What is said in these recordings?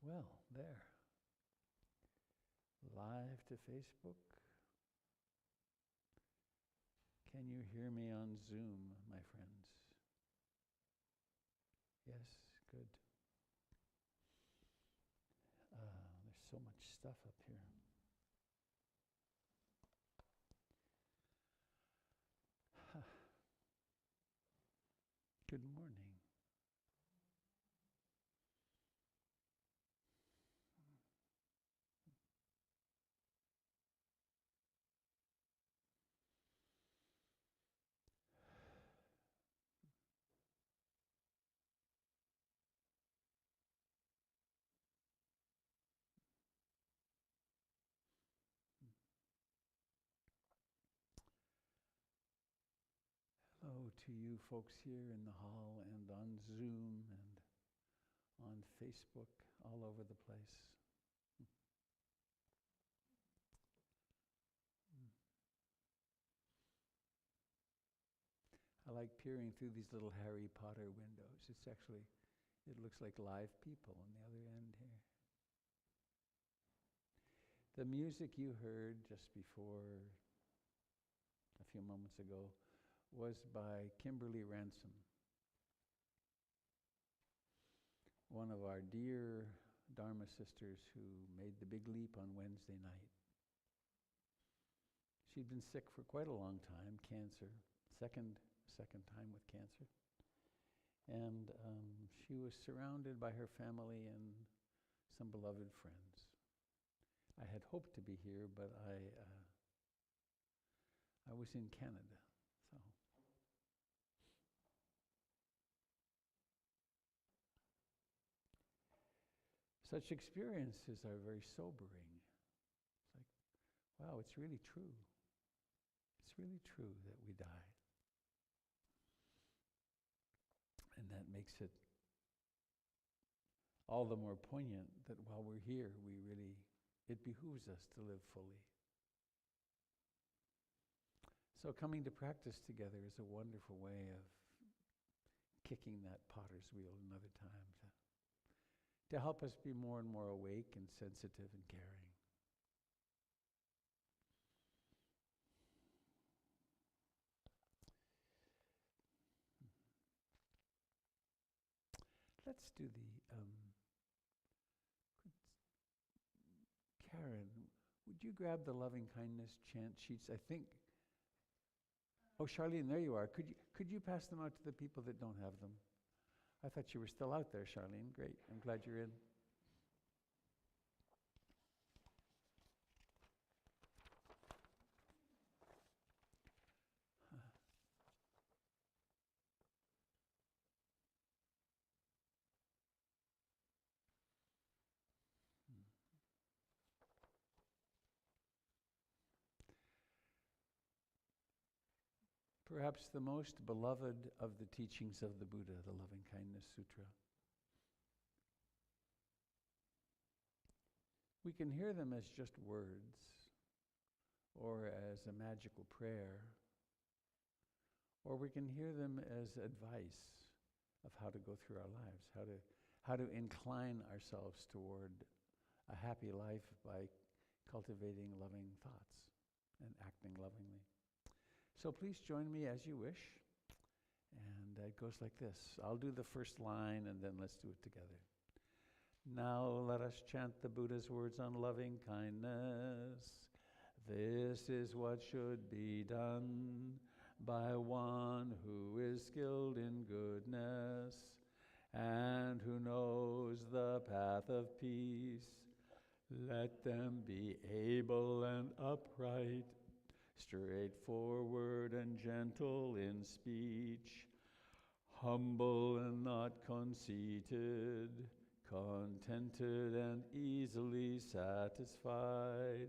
Well, there. Live to Facebook. Can you hear me on Zoom, my friends? Yes, good. There's so much stuff up here. Good morning. Hello to you folks here in the hall and on Zoom and on Facebook, all over the place. I like peering through these little Harry Potter windows. It looks like live people on the other end here. The music you heard just before, a few moments ago, was by Kimberly Ransom, one of our dear Dharma sisters who made the big leap on Wednesday night. She'd been sick for quite a long time, cancer, second time with cancer. And she was surrounded by her family and some beloved friends. I had hoped to be here, but I was in Canada, so. Such experiences are very sobering. It's like, wow, it's really true. It's really true that we die. And that makes it all the more poignant that while we're here, it behooves us to live fully. So coming to practice together is a wonderful way of kicking that potter's wheel another time to help us be more and more awake and sensitive and caring. Let's do Karen, would you grab the loving kindness chant sheets? I think, oh, Charlene, there you are. Could you pass them out to the people that don't have them? I thought you were still out there, Charlene. Great. I'm glad you're in. Perhaps the most beloved of the teachings of the Buddha, the Loving Kindness Sutra. We can hear them as just words or as a magical prayer, or we can hear them as advice of how to go through our lives, how to incline ourselves toward a happy life by cultivating loving thoughts and acting lovingly. So please join me as you wish. And it goes like this. I'll do the first line and then let's do it together. Now let us chant the Buddha's words on loving kindness. This is what should be done by one who is skilled in goodness and who knows the path of peace. Let them be able and upright, straightforward and gentle in speech, humble and not conceited, contented and easily satisfied,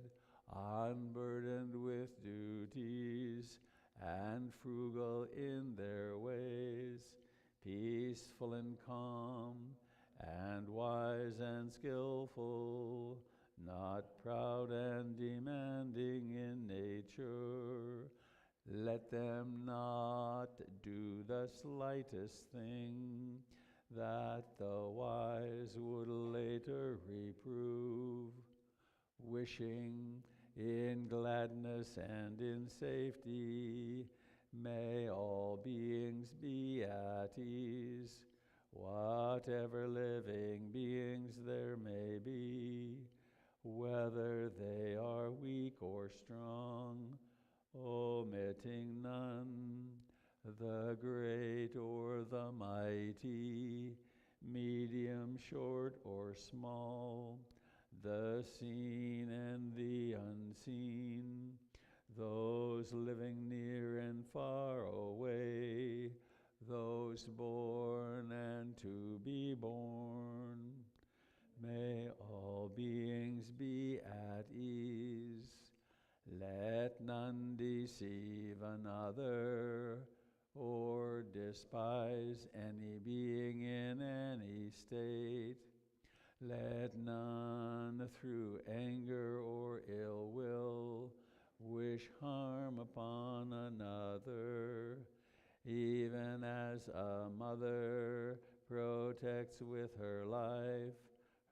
unburdened with duties, and frugal in their ways, peaceful and calm, and wise and skillful, not proud and demanding in nature. Let them not do the slightest thing that the wise would later reprove, wishing in gladness and in safety, may all beings be at ease, whatever living beings there may be, whether they are weak or strong, omitting none, the great or the mighty, medium, short, or small, the seen and the unseen, those living near and far away, those born and to be born. May all beings be at ease. Let none deceive another or despise any being in any state. Let none through anger or ill will wish harm upon another, even as a mother protects with her life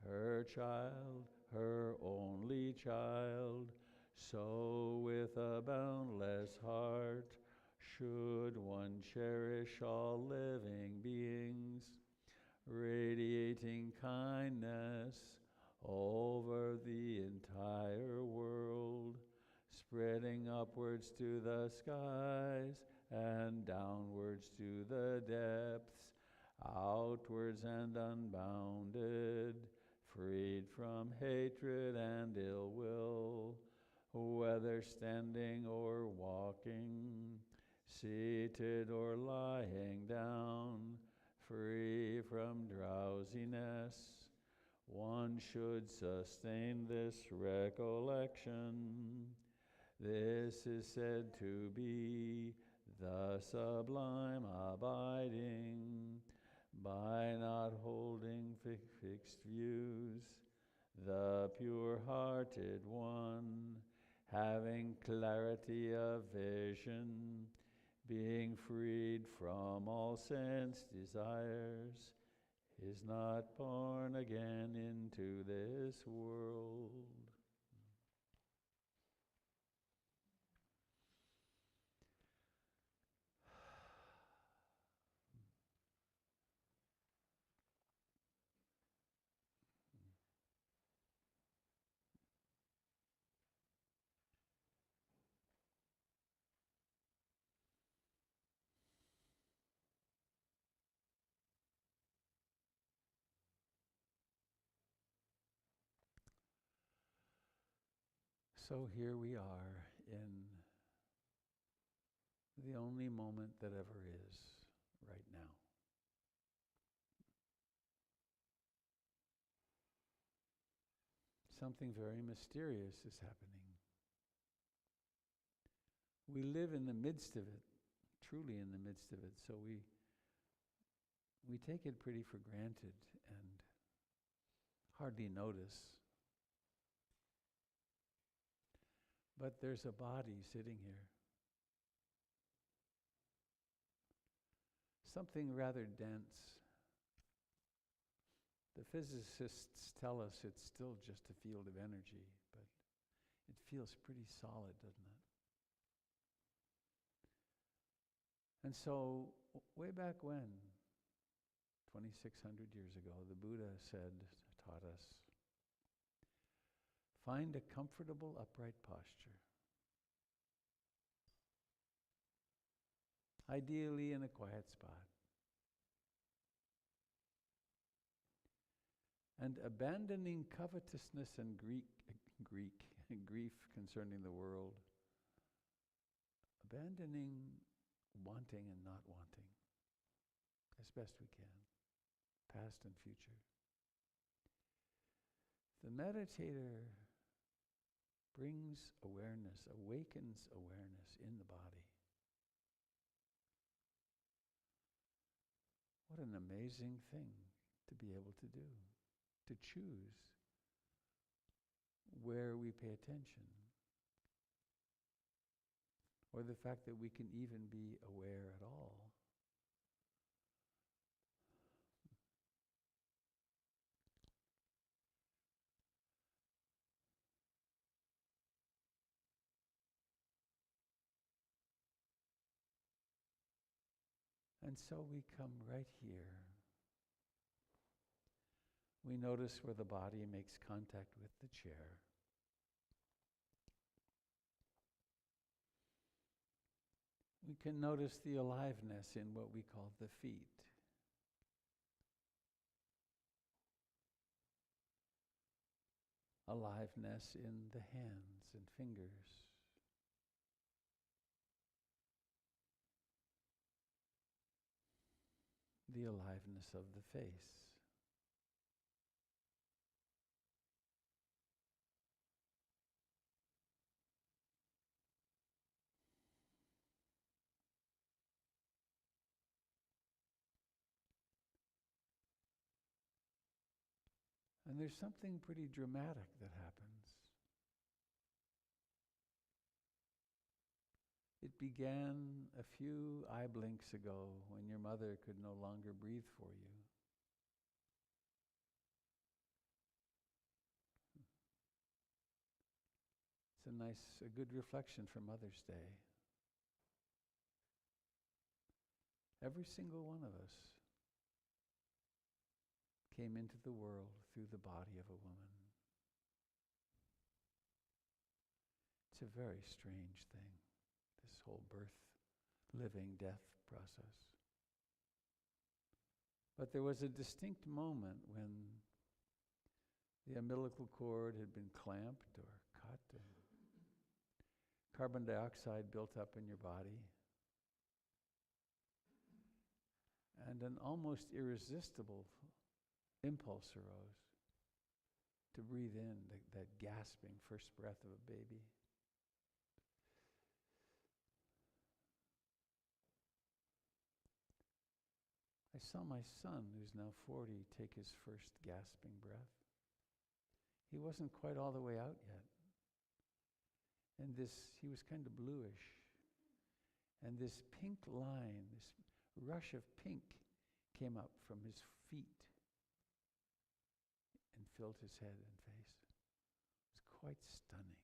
her child, her only child, so with a boundless heart should one cherish all living beings, radiating kindness over the entire world, spreading upwards to the skies and downwards to the depths, outwards and unbounded, freed from hatred and ill will, whether standing or walking, seated or lying down, free from drowsiness. One should sustain this recollection. This is said to be the sublime abiding, by not holding fixed views, the pure-hearted one, having clarity of vision, being freed from all sense desires, is not born again into this world. So here we are in the only moment that ever is, right now. Something very mysterious is happening. We live in the midst of it, truly in the midst of it, so we take it pretty for granted and hardly notice. But there's a body sitting here. Something rather dense. The physicists tell us it's still just a field of energy, but it feels pretty solid, doesn't it? And so, way back when, 2,600 years ago, the Buddha taught us, find a comfortable upright posture. Ideally in a quiet spot. And abandoning covetousness and grief concerning the world, abandoning wanting and not wanting as best we can, past and future. The meditator brings awareness, awakens awareness in the body. What an amazing thing to be able to do, to choose where we pay attention, or the fact that we can even be aware at all. And so we come right here. We notice where the body makes contact with the chair. We can notice the aliveness in what we call the feet. Aliveness in the hands and fingers. The aliveness of the face. And there's something pretty dramatic that happens. It began a few eye blinks ago when your mother could no longer breathe for you. It's a good reflection for Mother's Day. Every single one of us came into the world through the body of a woman. It's a very strange thing, this whole birth, living, death process. But there was a distinct moment when the umbilical cord had been clamped or cut, and carbon dioxide built up in your body, and an almost irresistible impulse arose to breathe in that gasping first breath of a baby. I saw my son, who's now 40, take his first gasping breath. He wasn't quite all the way out yet. And he was kind of bluish. And this pink line, this rush of pink came up from his feet and filled his head and face. It was quite stunning.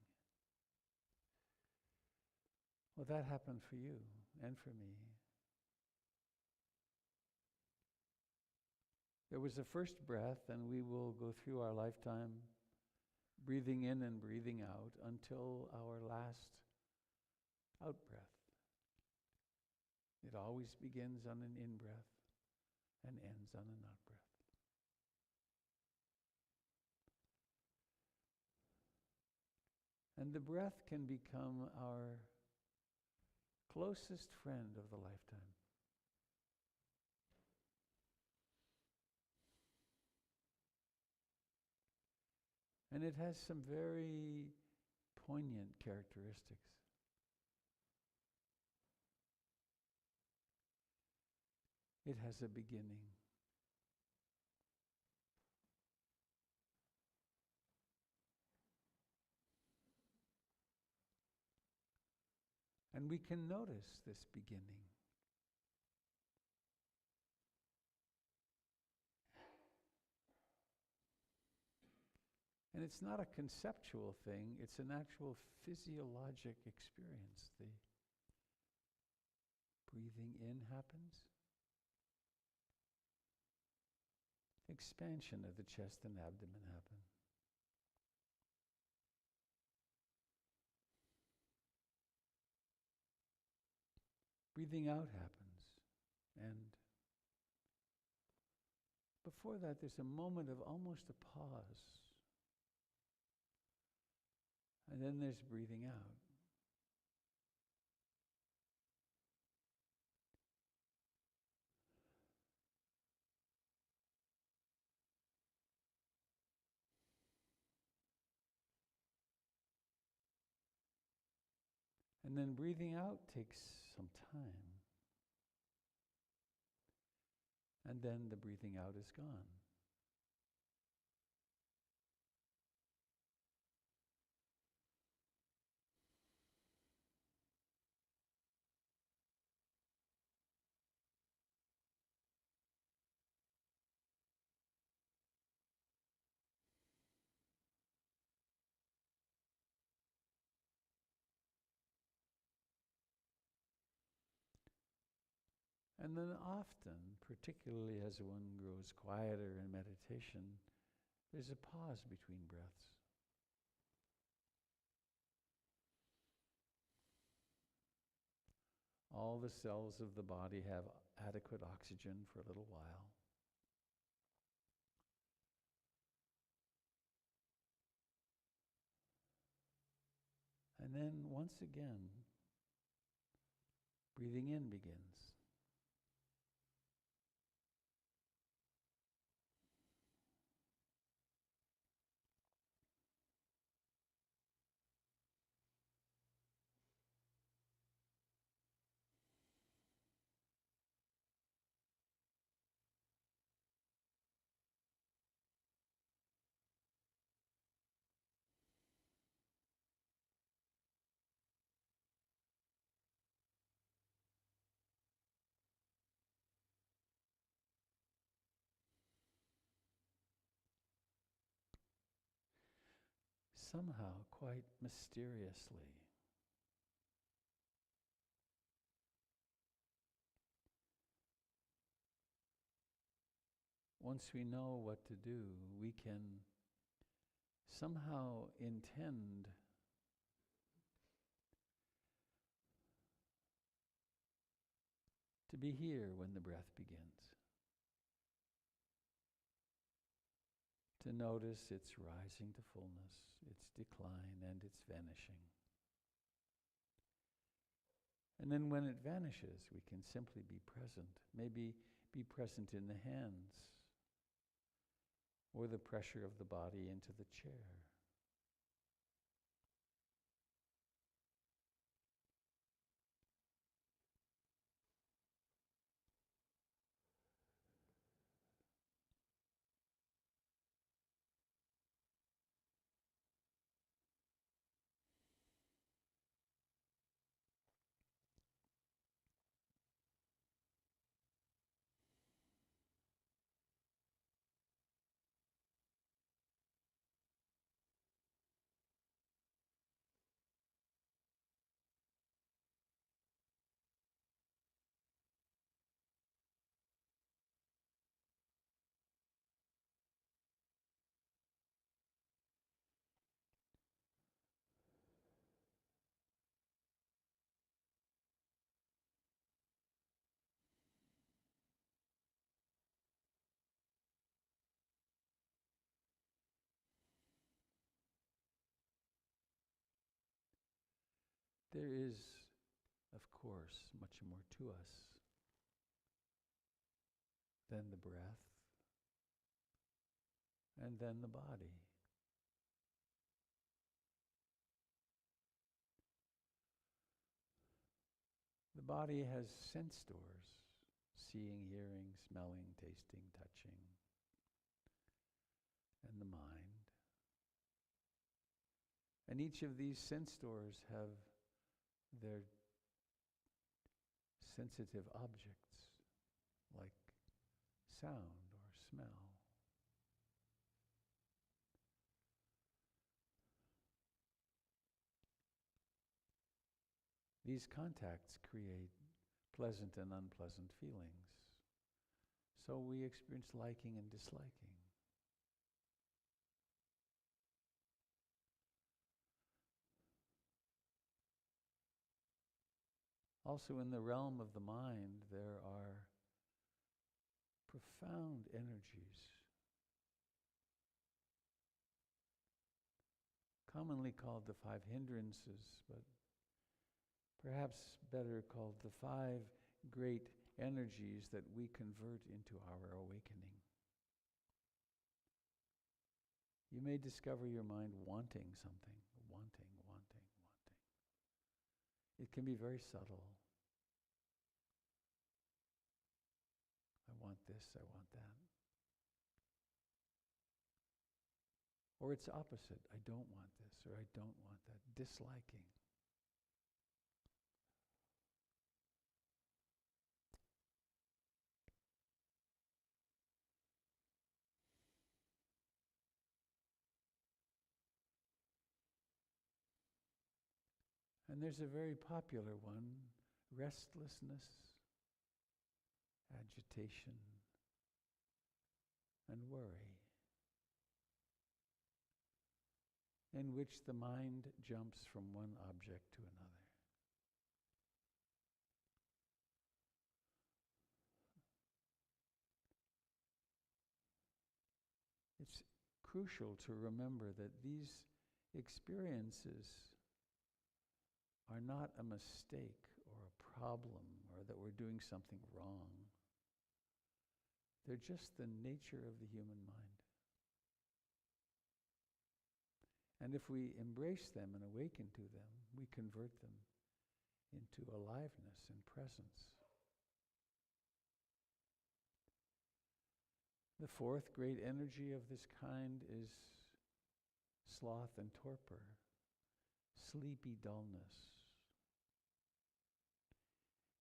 Well, that happened for you and for me. There was a first breath, and we will go through our lifetime breathing in and breathing out until our last out-breath. It always begins on an in-breath and ends on an out-breath. And the breath can become our closest friend of the lifetime. And it has some very poignant characteristics. It has a beginning. And we can notice this beginning. And it's not a conceptual thing, it's an actual physiologic experience. The breathing in happens. Expansion of the chest and abdomen happen. Breathing out happens. And before that, there's a moment of almost a pause. And then there's breathing out. And then breathing out takes some time. And then the breathing out is gone. And then often, particularly as one grows quieter in meditation, there's a pause between breaths. All the cells of the body have adequate oxygen for a little while. And then once again, breathing in begins. Somehow, quite mysteriously, once we know what to do, we can somehow intend to be here when the breath begins. To notice its rising to fullness, its decline, and its vanishing. And then when it vanishes, we can simply be present. Maybe be present in the hands, or the pressure of the body into the chair. There is, of course, much more to us than the breath and then the body. The body has sense doors: seeing, hearing, smelling, tasting, touching, and the mind. And each of these sense doors have their sensitive objects, like sound or smell. These contacts create pleasant and unpleasant feelings. So we experience liking and disliking. Also, in the realm of the mind, there are profound energies, commonly called the Five Hindrances, but perhaps better called the five great energies that we convert into our awakening. You may discover your mind wanting something, wanting. It can be very subtle. I want this, I want that. Or it's opposite. I don't want this, or I don't want that. Disliking. And there's a very popular one, restlessness, agitation, and worry, in which the mind jumps from one object to another. It's crucial to remember that these experiences are not a mistake or a problem or that we're doing something wrong. They're just the nature of the human mind. And if we embrace them and awaken to them, we convert them into aliveness and presence. The fourth great energy of this kind is sloth and torpor, sleepy dullness.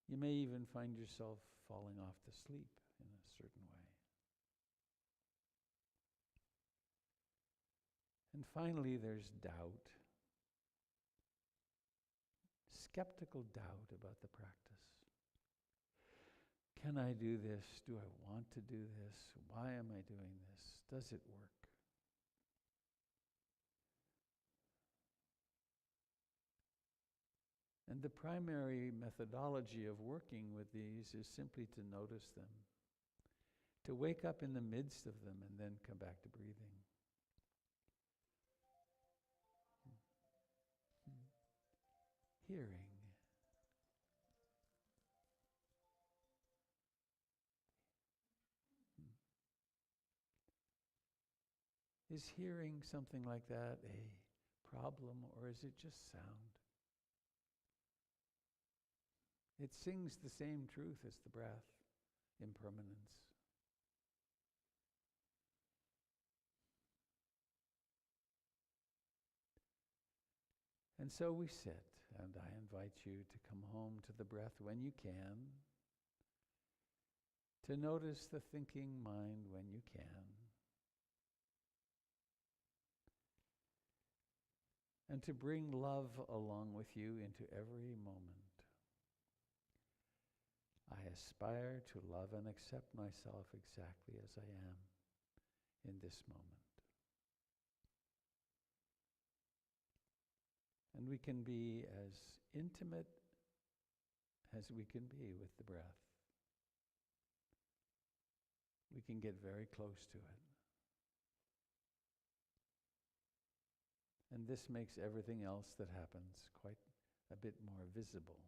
You may even find yourself falling off to sleep in a certain way. And finally, there's doubt. Skeptical doubt about the practice. Can I do this? Do I want to do this? Why am I doing this? Does it work? And the primary methodology of working with these is simply to notice them, to wake up in the midst of them and then come back to breathing. Hearing. Is hearing something like that a problem, or is it just sound? It sings the same truth as the breath, impermanence. And so we sit, and I invite you to come home to the breath when you can, to notice the thinking mind when you can, and to bring love along with you into every moment. I aspire to love and accept myself exactly as I am in this moment. And we can be as intimate as we can be with the breath. We can get very close to it. And this makes everything else that happens quite a bit more visible.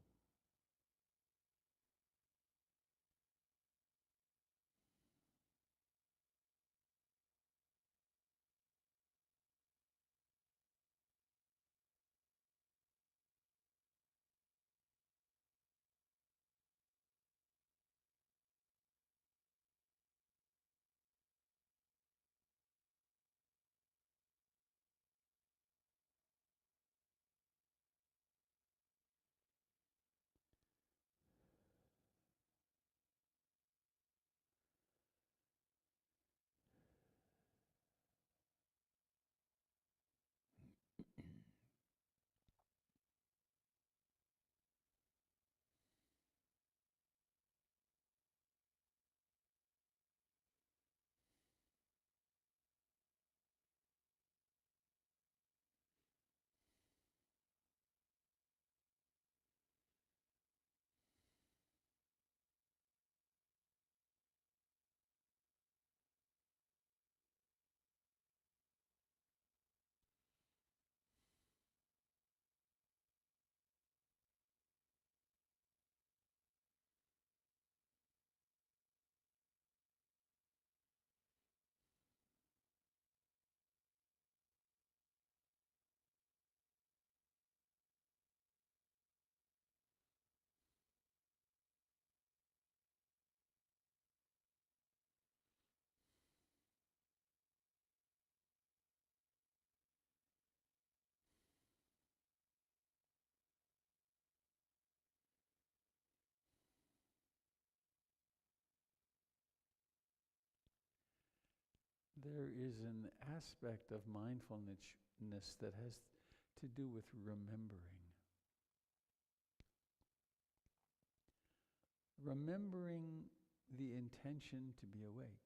There is an aspect of mindfulness that has to do with remembering. Remembering the intention to be awake.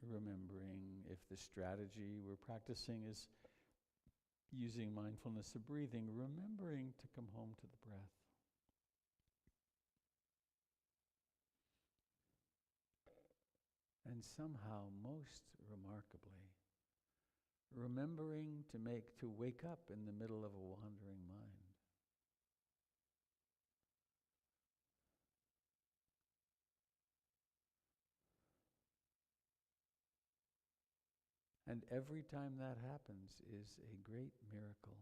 Remembering if the strategy we're practicing is using mindfulness of breathing, remembering to come home to the breath. And somehow, most remarkably, remembering to wake up in the middle of a wandering mind. And every time that happens is a great miracle.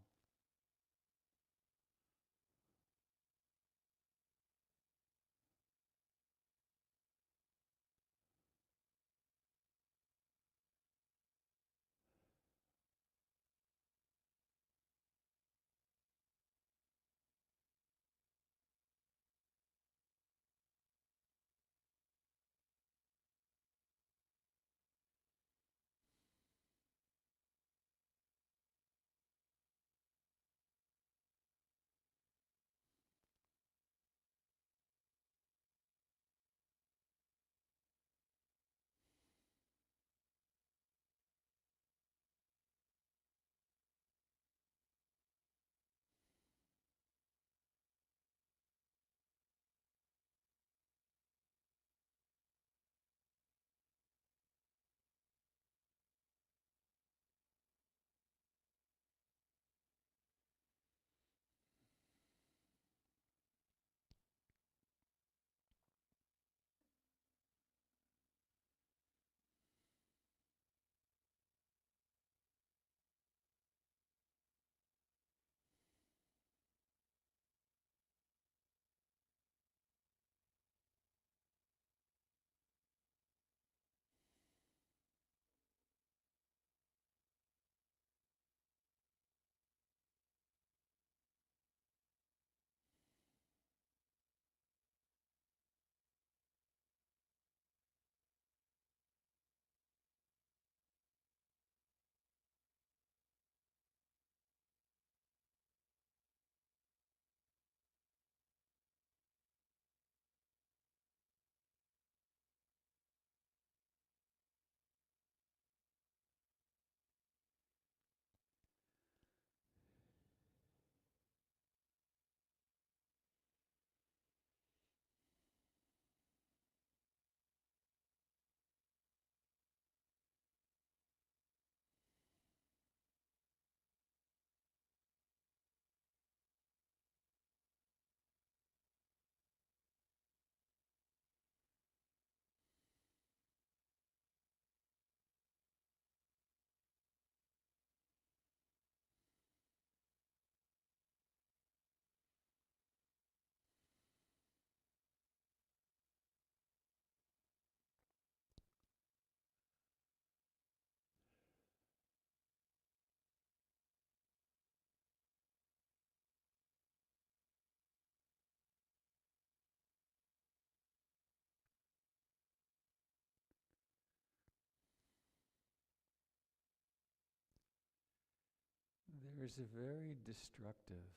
There is a very destructive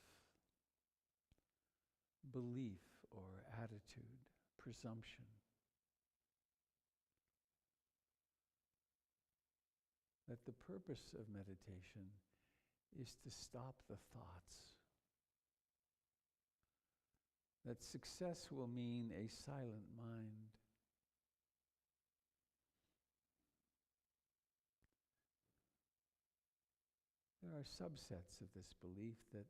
belief or attitude, presumption, that the purpose of meditation is to stop the thoughts. That success will mean a silent mind. There are subsets of this belief that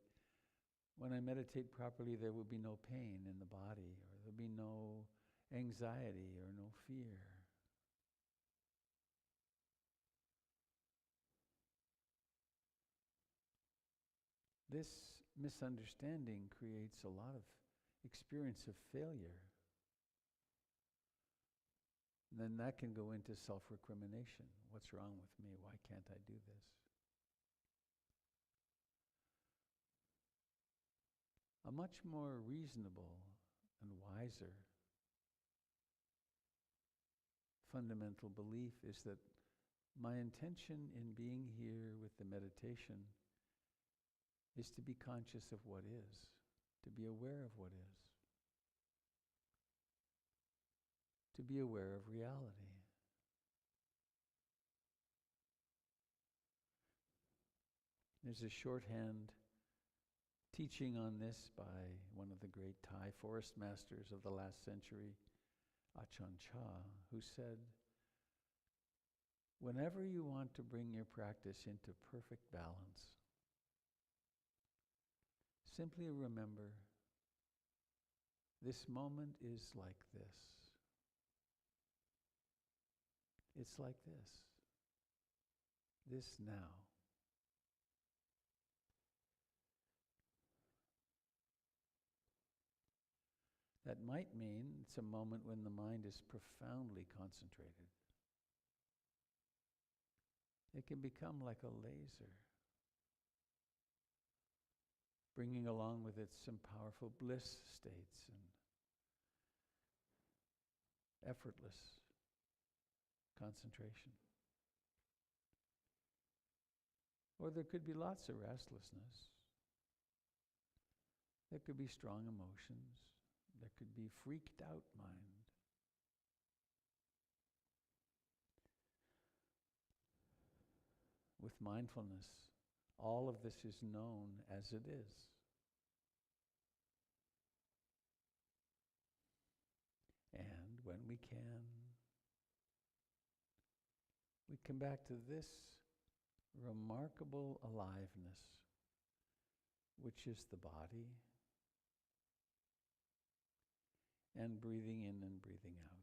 when I meditate properly, there will be no pain in the body, or there will be no anxiety or no fear. This misunderstanding creates a lot of experience of failure. And then that can go into self-recrimination. What's wrong with me? Why can't I do this? A much more reasonable and wiser fundamental belief is that my intention in being here with the meditation is to be conscious of what is. to be aware of what is, to be aware of reality. There's a shorthand teaching on this by one of the great Thai forest masters of the last century, Ajahn Chah, who said, whenever you want to bring your practice into perfect balance, simply remember, this moment is like this. It's like this. This now. That might mean it's a moment when the mind is profoundly concentrated. It can become like a laser, bringing along with it some powerful bliss states and effortless concentration. Or there could be lots of restlessness. There could be strong emotions. There could be freaked out mind. With mindfulness, all of this is known as it is. And when we can, we come back to this remarkable aliveness, which is the body, and breathing in and breathing out.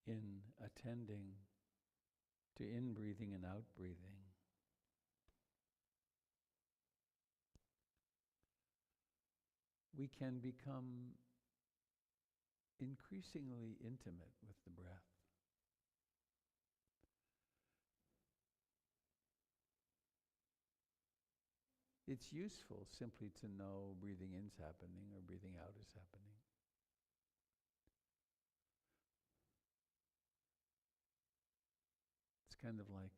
in attending to in-breathing and out-breathing, we can become increasingly intimate with the breath. It's useful simply to know breathing in is happening or breathing out is happening. It's kind of like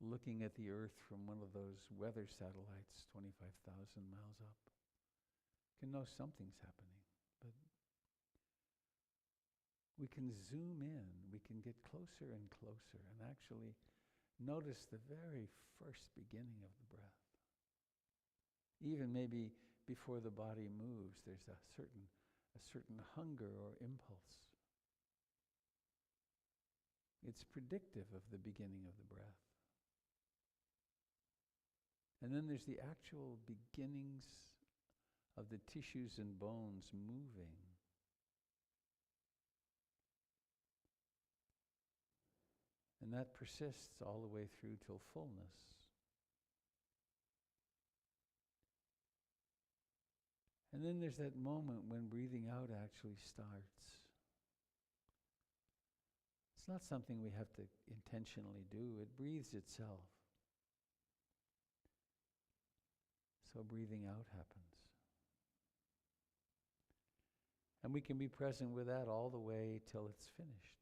looking at the earth from one of those weather satellites 25,000 miles up. You can know something's happening, but we can zoom in, we can get closer and closer and actually notice the very first beginning of the breath. Even maybe before the body moves, there's a certain hunger or impulse. It's predictive of the beginning of the breath. And then there's the actual beginnings of the tissues and bones moving. And that persists all the way through till fullness. And then there's that moment when breathing out actually starts. It's not something we have to intentionally do. It breathes itself. So breathing out happens. And we can be present with that all the way till it's finished.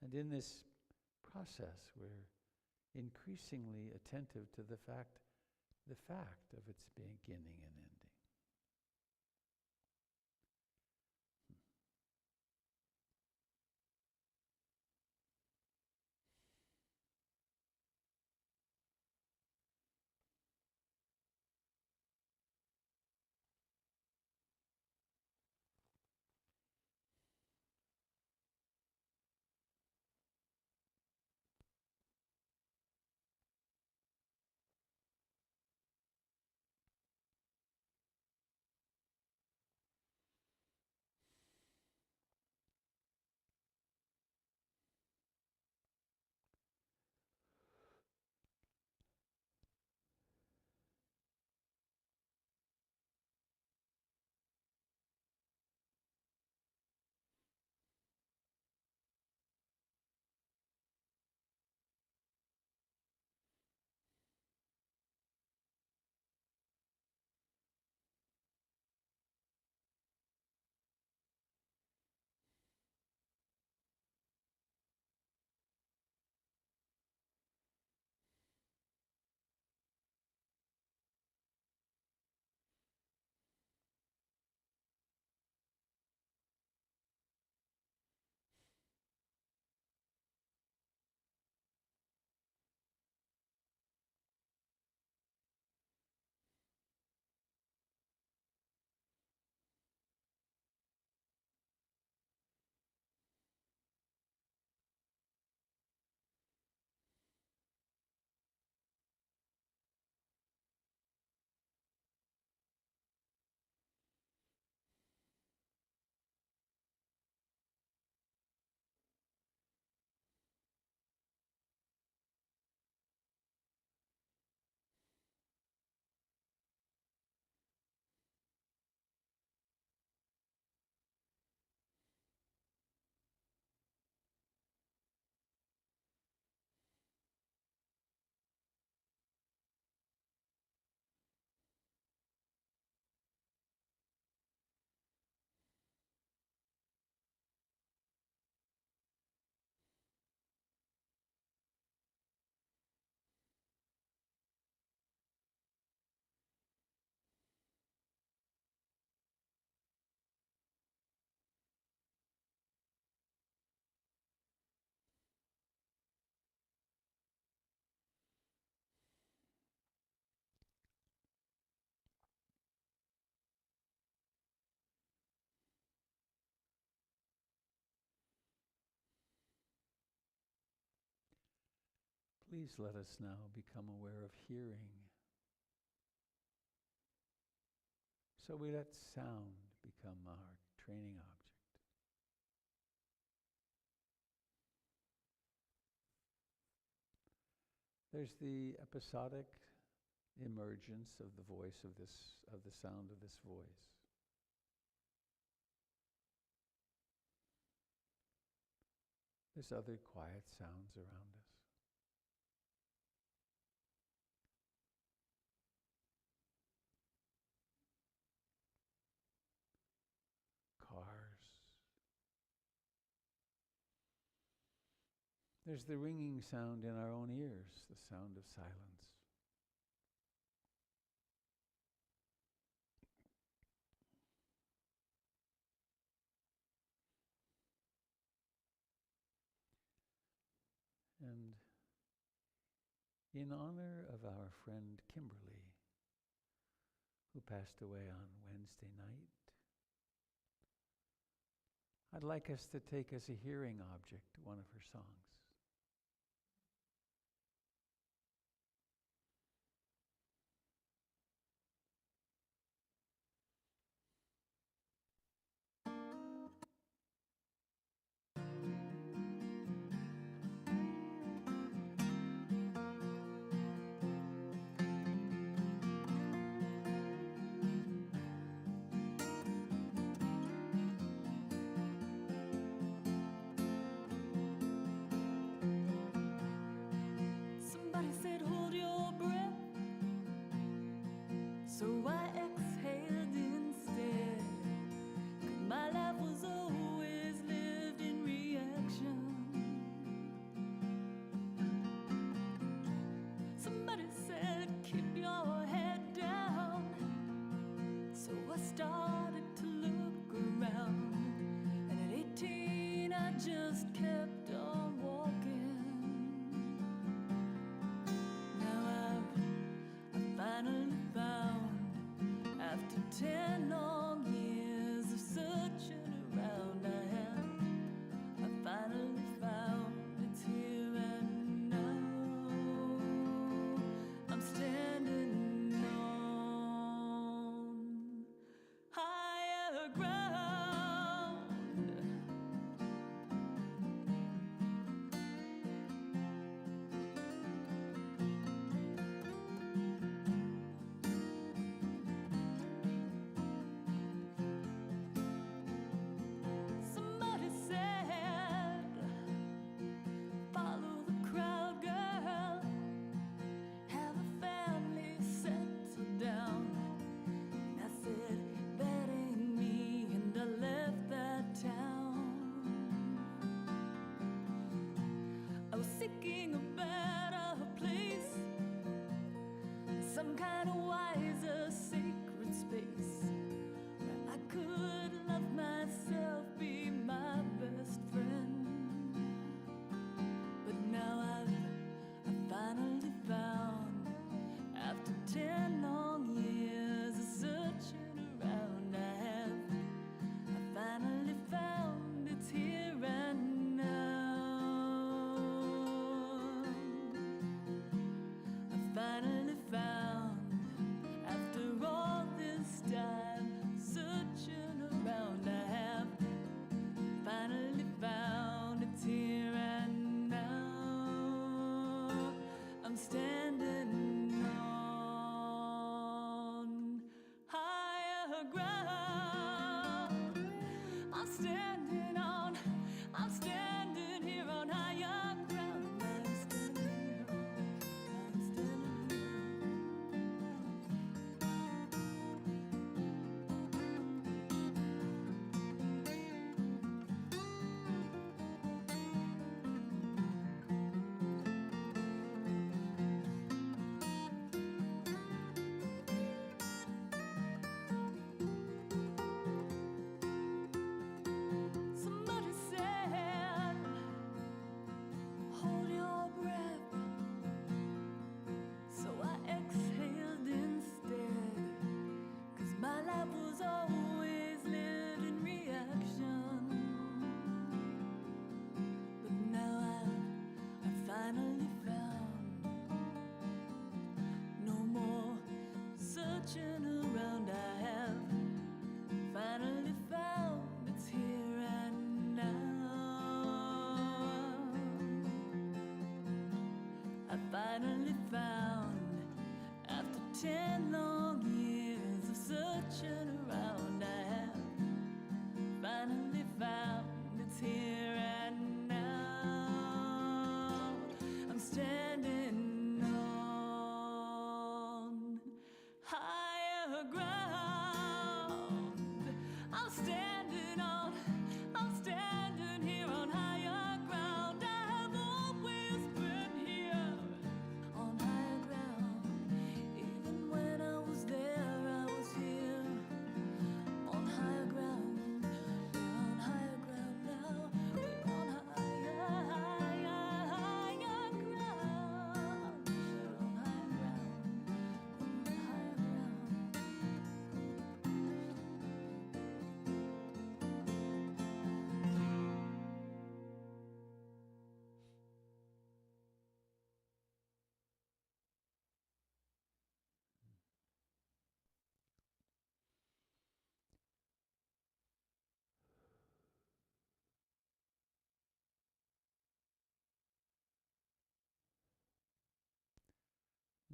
And in this process, we're increasingly attentive to the fact of its beginning and ending. Please let us now become aware of hearing. So we let sound become our training object. There's the episodic emergence of the voice of the sound of this voice. There's other quiet sounds around us. Cars. There's the ringing sound in our own ears, the sound of silence. And in honor of our friend Kimberly, who passed away on Wednesday night, I'd like us to take as a hearing object one of her songs. So I exhaled instead. 'Cause my life was always lived in reaction. Somebody said, keep your head down. So I started to look around. And at 18 I just kept on walking. Now I've finally found, after 10 long years of searching around, I finally found it's here and now. I'm standing on higher ground.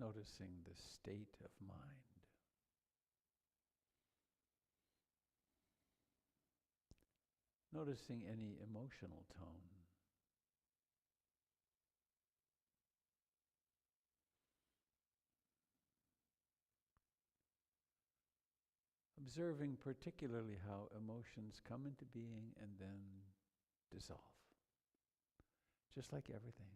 noticing the state of mind. Noticing any emotional tone. Observing particularly how emotions come into being and then dissolve. Just like everything.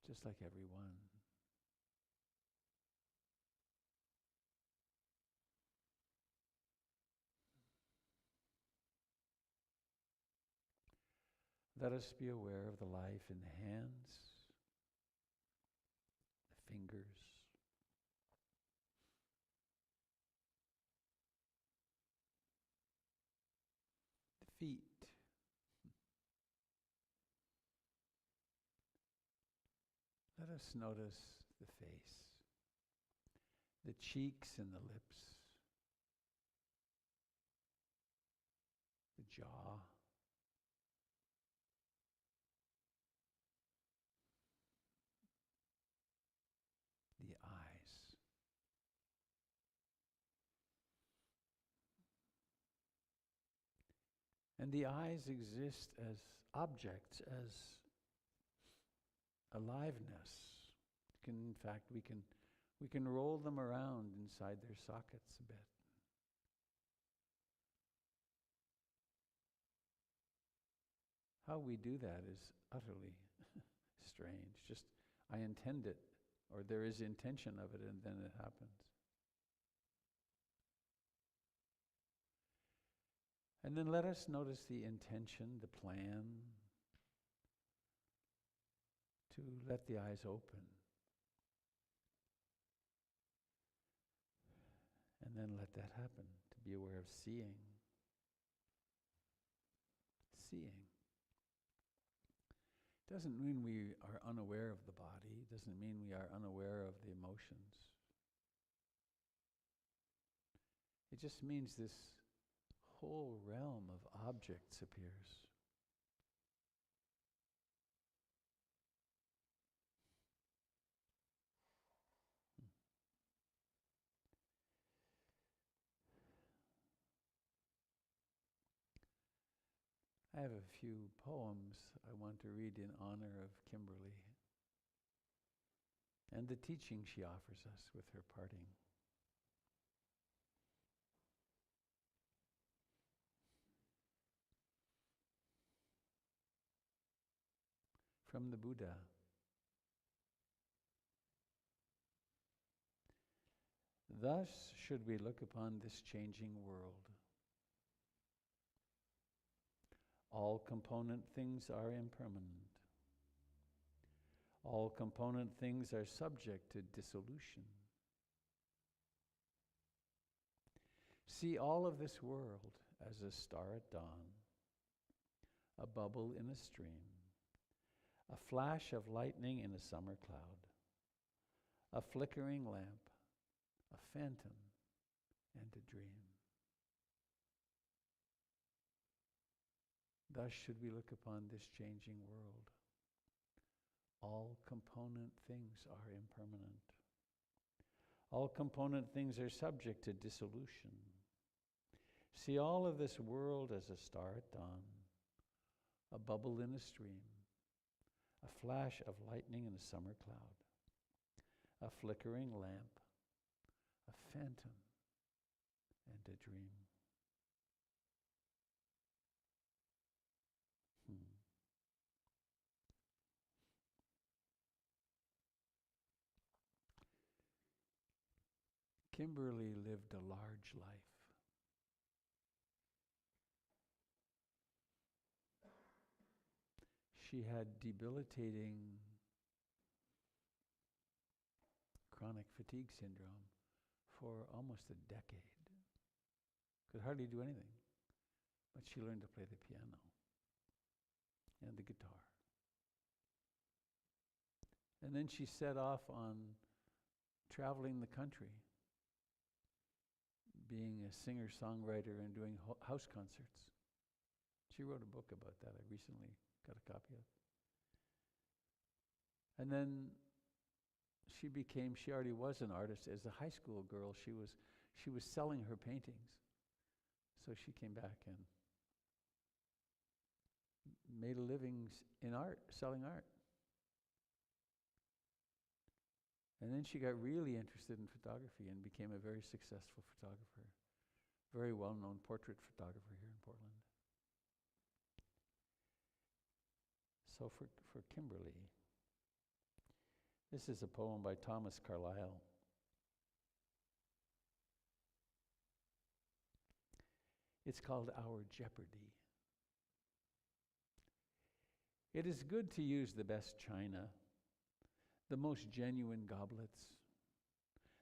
Just like everyone. Let us be aware of the life in the hands, the fingers, the feet. Let us notice the face, the cheeks and the lips, the jaw, the eyes. And the eyes exist as objects, as aliveness. In fact, we can roll them around inside their sockets a bit. How we do that is utterly strange. Just, I intend it, or there is intention of it, and then it happens. And then let us notice the intention, the plan, to let the eyes open. And then let that happen, to be aware of seeing. Seeing. Doesn't mean we are unaware of the body, doesn't mean we are unaware of the emotions. It just means this whole realm of objects appears. I have a few poems I want to read in honor of Kimberly and the teaching she offers us with her parting. From the Buddha. Thus should we look upon this changing world. All component things are impermanent. All component things are subject to dissolution. See all of this world as a star at dawn, a bubble in a stream, a flash of lightning in a summer cloud, a flickering lamp, a phantom, and a dream. Thus should we look upon this changing world. All component things are impermanent. All component things are subject to dissolution. See all of this world as a star at dawn, a bubble in a stream, a flash of lightning in a summer cloud, a flickering lamp, a phantom, and a dream. Kimberly lived a large life. She had debilitating chronic fatigue syndrome for almost a decade. Could hardly do anything, but she learned to play the piano and the guitar. And then she set off on traveling the country, being a singer-songwriter and doing house concerts. She wrote a book about that I recently got a copy of. And then she already was an artist. As a high school girl, she was selling her paintings. So she came back and made a living in art, selling art. And then she got really interested in photography and became a very successful photographer. Very well-known portrait photographer here in Portland. So for Kimberly, this is a poem by Thomas Carlyle. It's called Our Jeopardy. It is good to use the best china, the most genuine goblets,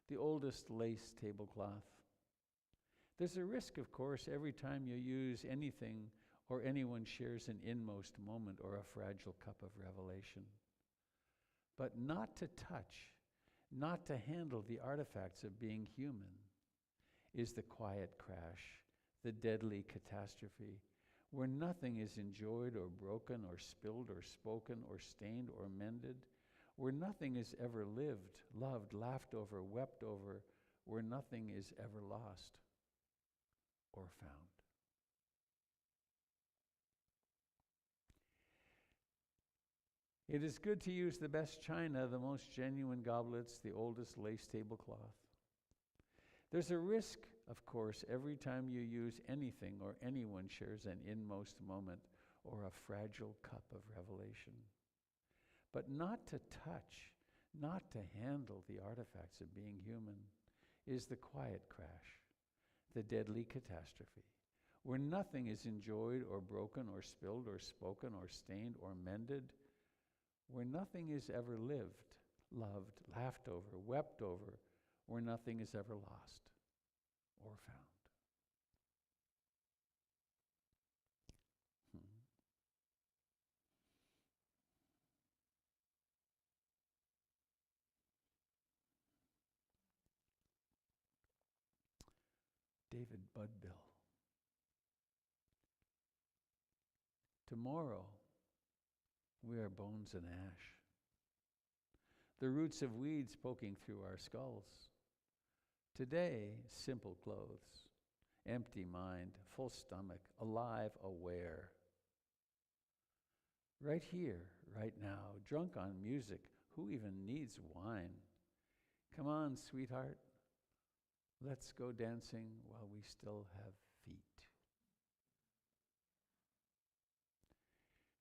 the oldest lace tablecloth. There's a risk, of course, every time you use anything or anyone shares an inmost moment or a fragile cup of revelation. But not to touch, not to handle the artifacts of being human is the quiet crash, the deadly catastrophe, where nothing is enjoyed or broken or spilled or spoken or stained or mended, where nothing is ever lived, loved, laughed over, wept over, where nothing is ever lost or found. It is good to use the best china, the most genuine goblets, the oldest lace tablecloth. There's a risk, of course, every time you use anything or anyone shares an inmost moment or a fragile cup of revelation. But not to touch, not to handle the artifacts of being human is the quiet crash, the deadly catastrophe, where nothing is enjoyed or broken or spilled or spoken or stained or mended, where nothing is ever lived, loved, laughed over, wept over, where nothing is ever lost or found. David Budbill. Tomorrow, we are bones and ash, the roots of weeds poking through our skulls. Today, simple clothes, empty mind, full stomach, alive, aware. Right here, right now, drunk on music, who even needs wine? Come on, sweetheart, let's go dancing while we still have feet.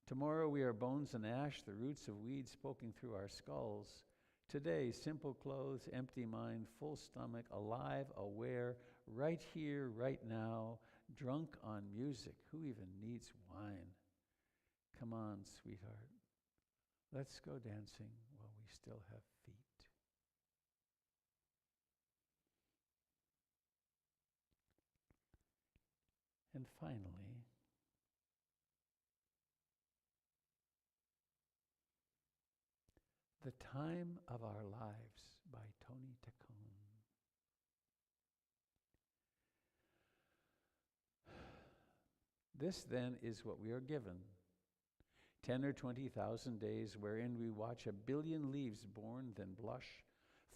Tomorrow we are bones and ash, the roots of weeds poking through our skulls. Today, simple clothes, empty mind, full stomach, alive, aware, right here, right now, drunk on music. Who even needs wine? Come on, sweetheart. Let's go dancing while we still have feet. And finally, The Time of Our Lives by Tony Tacone. This then is what we are given, 10 or 20,000 days wherein we watch 1 billion leaves born, then blush,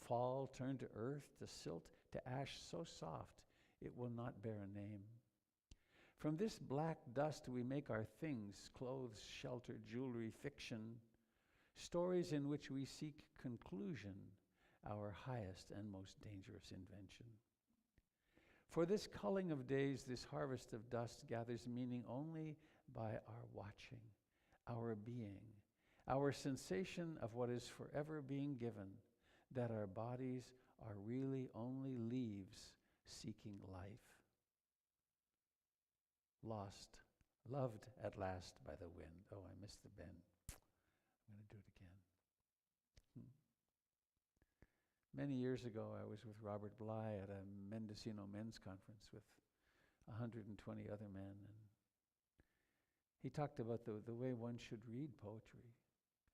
fall, turn to earth, to silt, to ash so soft it will not bear a name. From this black dust we make our things, clothes, shelter, jewelry, fiction, stories in which we seek conclusion, our highest and most dangerous invention. For this culling of days, this harvest of dust gathers meaning only by our watching, our being, our sensation of what is forever being given, that our bodies are really only leaves seeking life. Lost, loved at last by the wind. Oh, I missed the bend. I'm going to do it again. Many years ago, I was with Robert Bly at a Mendocino men's conference with 120 other men, and he talked about the way one should read poetry,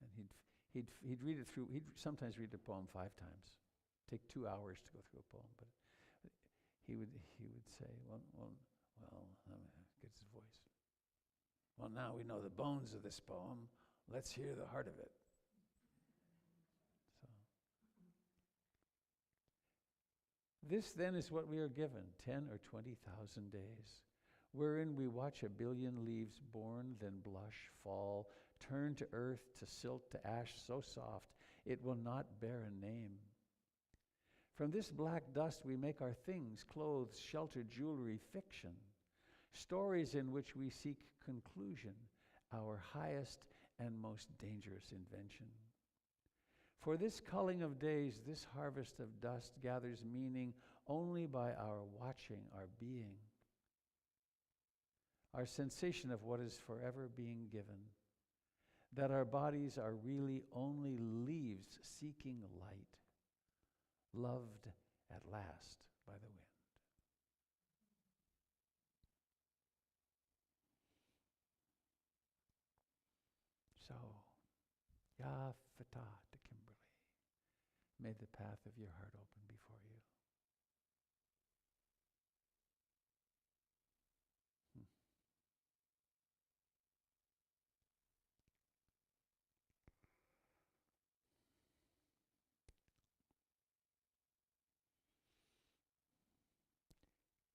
and he'd read it through. He'd sometimes read a poem 5 times, take 2 hours to go through a poem, but he would say, well, gets his voice. Well, now we know the bones of this poem. Let's hear the heart of it. This then is what we are given, 10 or 20,000 days, wherein we watch a billion leaves born, then blush, fall, turn to earth, to silt, to ash, so soft it will not bear a name. From this black dust we make our things, clothes, shelter, jewelry, fiction, stories in which we seek conclusion, our highest and most dangerous invention. For this culling of days, this harvest of dust gathers meaning only by our watching, our being, our sensation of what is forever being given, that our bodies are really only leaves seeking light, loved at last by the wind. So, Ya Fatah to Kimberly. May the path of your heart open before you.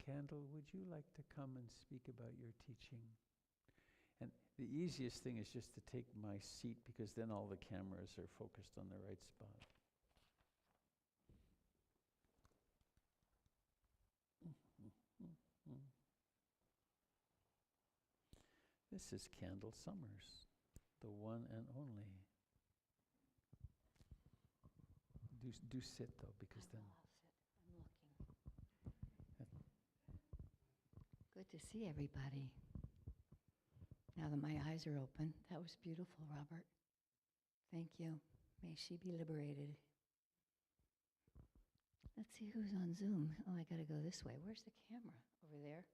Candle, would you like to come and speak about your teaching? And the easiest thing is just to take my seat, because then all the cameras are focused on the right spot. This is Candle Summers, the one and only. Do sit though, because then. I'll sit. I'm looking. Good to see everybody. Now that my eyes are open, that was beautiful, Robert. Thank you. May she be liberated. Let's see who's on Zoom. Oh, I gotta go this way. Where's the camera? Over there?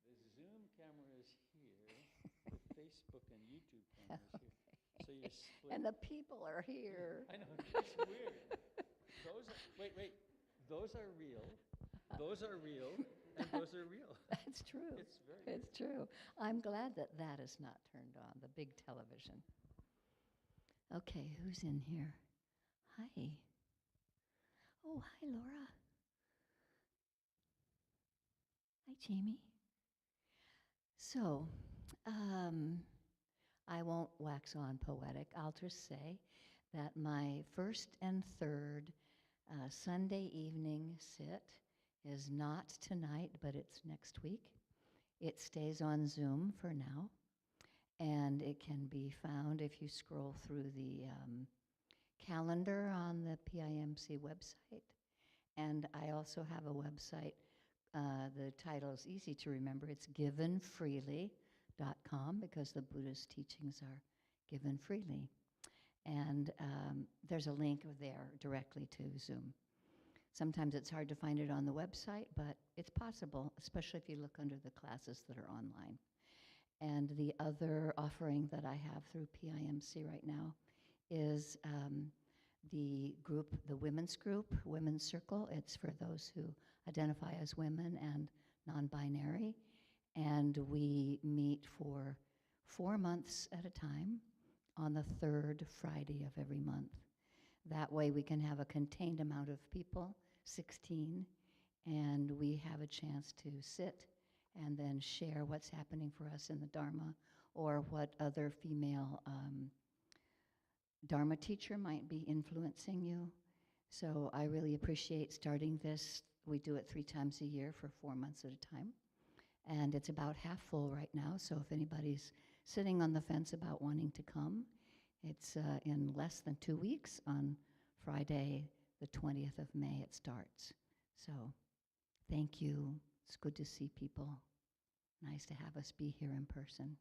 The Zoom camera is here. The Facebook and YouTube camera is here. So you're split. And the people are here. I know, it's weird. Wait. Those are real. Those are real. And those are real. That's true. It's very It's true. I'm glad that that is not turned on, the big television. Okay, who's in here? Hi. Oh, hi, Laura. Hi, Jamie. So, I won't wax on poetic. I'll just say that my first and third Sunday evening sit is not tonight, but it's next week. It stays on Zoom for now, and it can be found if you scroll through the calendar on the PIMC website. And I also have a website. The title is easy to remember. It's givenfreely.com, because the Buddhist teachings are given freely. And there's a link there directly to Zoom. Sometimes it's hard to find it on the website, but it's possible, especially if you look under the classes that are online. And the other offering that I have through PIMC right now is the group, the women's group, Women's Circle. It's for those who identify as women and non-binary. And we meet for 4 months at a time on the third Friday of every month. That way we can have a contained amount of people, 16, and we have a chance to sit and then share what's happening for us in the Dharma, or what other female Dharma teacher might be influencing you. So I really appreciate starting this. We do it 3 times a year for 4 months at a time. And it's about half full right now, so if anybody's sitting on the fence about wanting to come, it's in less than 2 weeks. On Friday, the 20th of May, it starts. So thank you. It's good to see people. Nice to have us be here in person.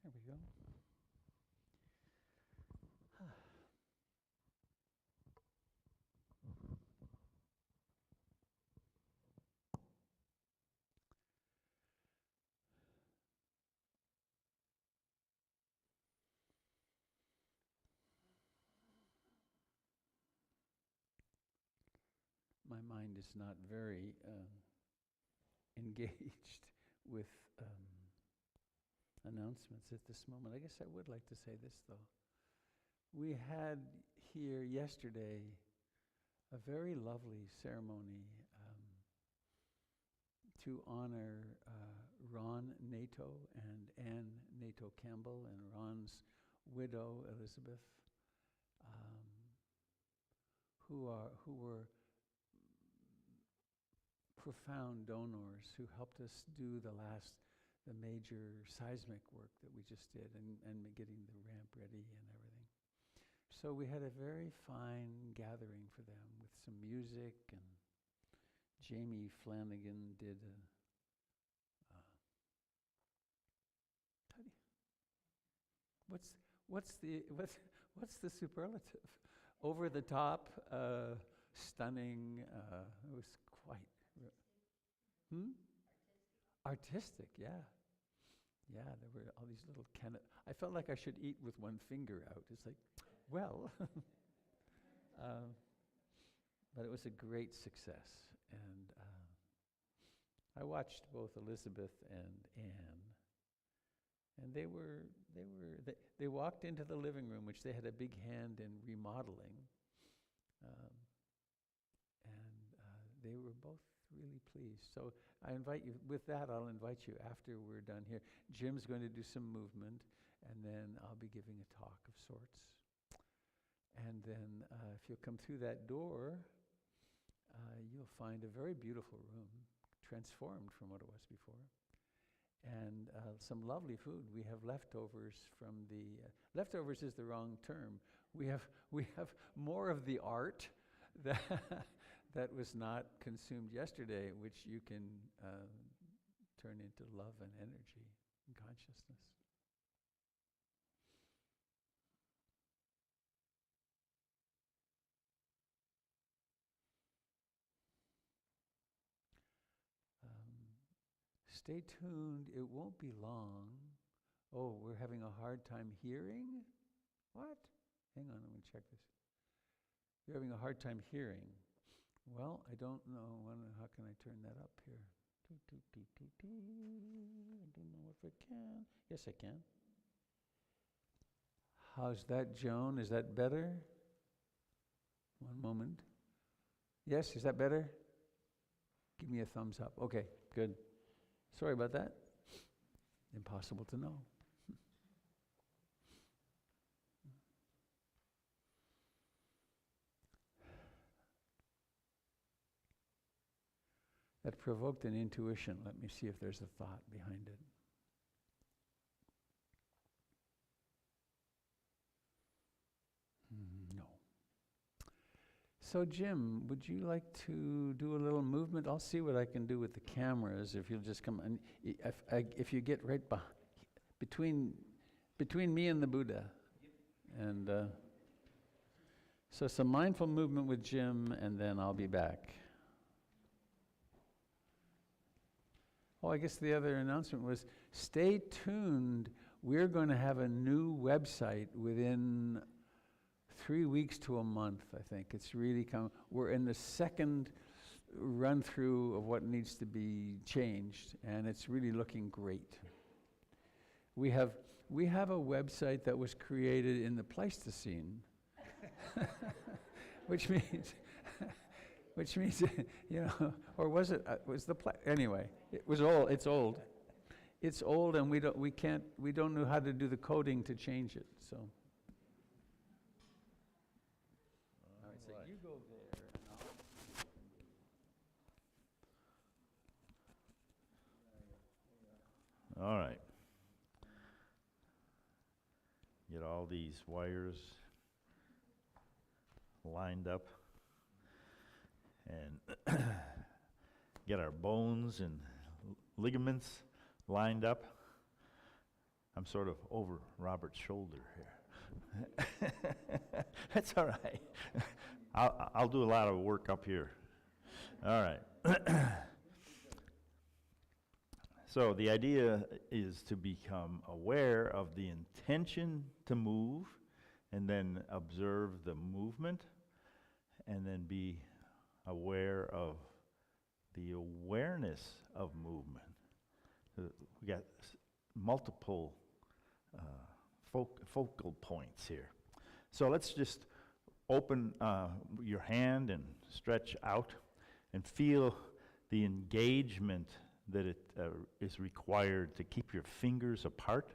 There we go. My mind is not very engaged with announcements at this moment. I guess I would like to say this, though. We had here yesterday a very lovely ceremony to honor Ron Nato and Anne Nato Campbell and Ron's widow, Elizabeth, who were profound donors who helped us do the major seismic work that we just did and getting the ramp ready and everything. So we had a very fine gathering for them with some music, and Jamie Flanagan did what's the superlative? Over the top, stunning. It was quite artistic. Yeah. There were all these little I felt like I should eat with one finger out. It's like, well, but it was a great success, and I watched both Elizabeth and Anne, and they walked into the living room, which they had a big hand in remodeling, and they were both really pleased. So I invite you, with that, I'll invite you after we're done here. Jim's going to do some movement, and then I'll be giving a talk of sorts. And then if you'll come through that door, you'll find a very beautiful room, transformed from what it was before. And some lovely food. We have leftovers from leftovers is the wrong term. We have more of the art that was not consumed yesterday, which you can turn into love and energy and consciousness. Stay tuned. It won't be long. Oh, we're having a hard time hearing? What? Hang on, let me check this. You're having a hard time hearing. Well, I don't know. How can I turn that up here? I don't know if I can. Yes, I can. How's that, Joan? Is that better? One moment. Yes, is that better? Give me a thumbs up. Okay, good. Sorry about that. Impossible to know. That provoked an intuition. Let me see if there's a thought behind it. No. So Jim, would you like to do a little movement? I'll see what I can do with the cameras if you'll just come. And if you get right between me and the Buddha. And so some mindful movement with Jim, and then I'll be back. Oh, I guess the other announcement was, stay tuned. We're going to have a new website within 3 weeks to a month, I think. It's really we're in the second run through of what needs to be changed, and it's really looking great. We have a website that was created in the Pleistocene, which means, or was it? Anyway, it was old. It's old. It's old, and we don't know how to do the coding to change it. So. All right. So you go there, and All right. Get all these wires lined up and get our bones and ligaments lined up. I'm sort of over Robert's shoulder here. That's all right. I'll do a lot of work up here. All right. So the idea is to become aware of the intention to move, and then observe the movement, and then be aware of the awareness of movement. We got multiple focal points here. So let's just open your hand and stretch out and feel the engagement that it is required to keep your fingers apart.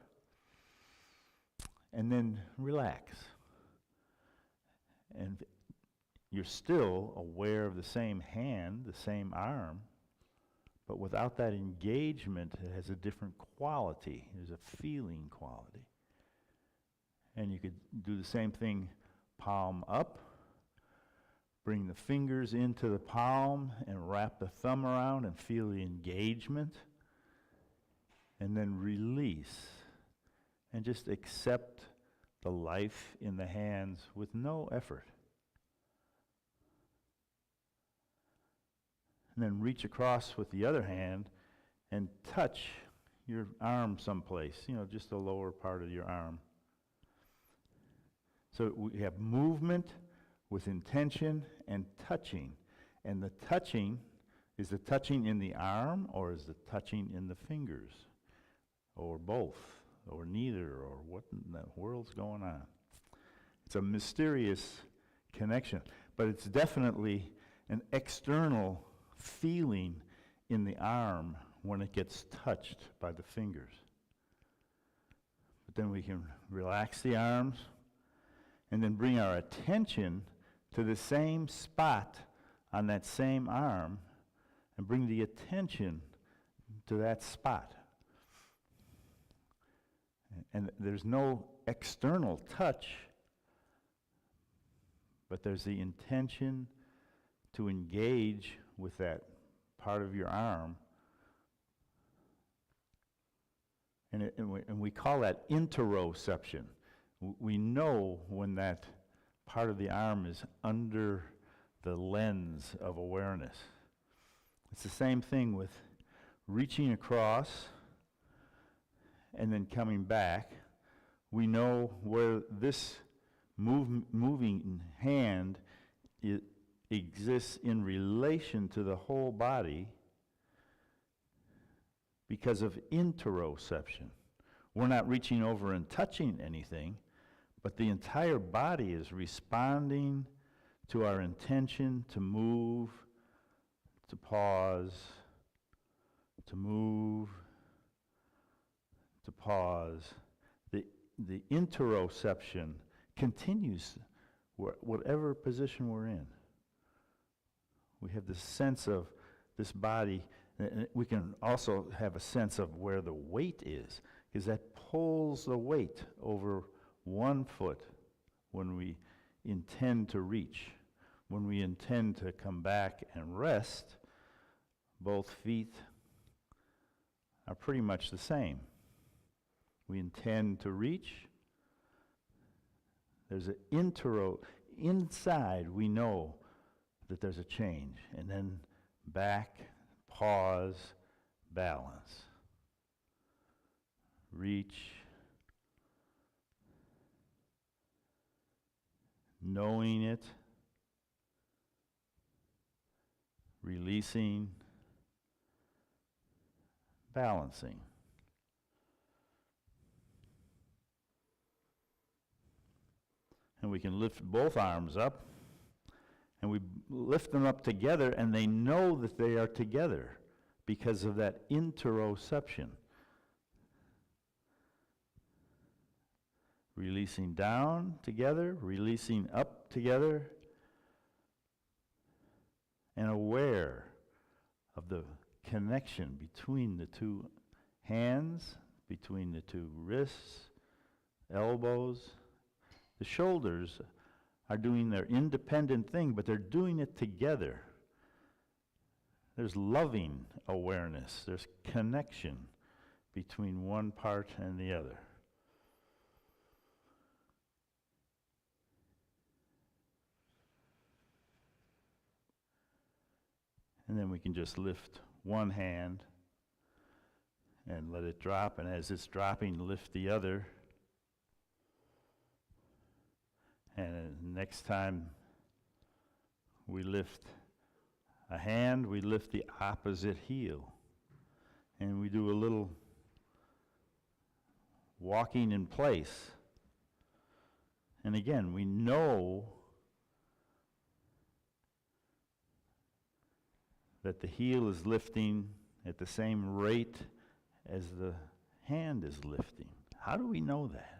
And then relax. And you're still aware of the same hand, the same arm, but without that engagement, it has a different quality. There's a feeling quality. And you could do the same thing, palm up, bring the fingers into the palm and wrap the thumb around and feel the engagement, and then release. And just accept the life in the hands with no effort. And then reach across with the other hand and touch your arm someplace, just the lower part of your arm. So we have movement with intention and touching. And the touching, is the touching in the arm or is the touching in the fingers? Or both, or neither, or what in the world's going on? It's a mysterious connection, but it's definitely an external feeling in the arm when it gets touched by the fingers. But then we can relax the arms and then bring our attention to the same spot on that same arm and bring the attention to that spot. And there's no external touch, but there's the intention to engage with that part of your arm. And we call that interoception. We know when that part of the arm is under the lens of awareness. It's the same thing with reaching across and then coming back. We know where this moving hand exists in relation to the whole body because of interoception. We're not reaching over and touching anything, but the entire body is responding to our intention to move, to pause, to move, to pause. The interoception continues whatever position we're in. We have this sense of this body, and we can also have a sense of where the weight is, because that pulls the weight over one foot when we intend to reach. When we intend to come back and rest, both feet are pretty much the same. We intend to reach. There's an inside we know that there's a change. And then back, pause, balance. Reach. Knowing it. Releasing. Balancing. And we can lift both arms up, and we lift them up together, and they know that they are together because of that interoception. Releasing down together, releasing up together, and aware of the connection between the two hands, between the two wrists, elbows. The shoulders are doing their independent thing, but they're doing it together. There's loving awareness. There's connection between one part and the other. And then we can just lift one hand and let it drop, and as it's dropping, lift the other. And next time we lift a hand, we lift the opposite heel. And we do a little walking in place. And again, we know that the heel is lifting at the same rate as the hand is lifting. How do we know that?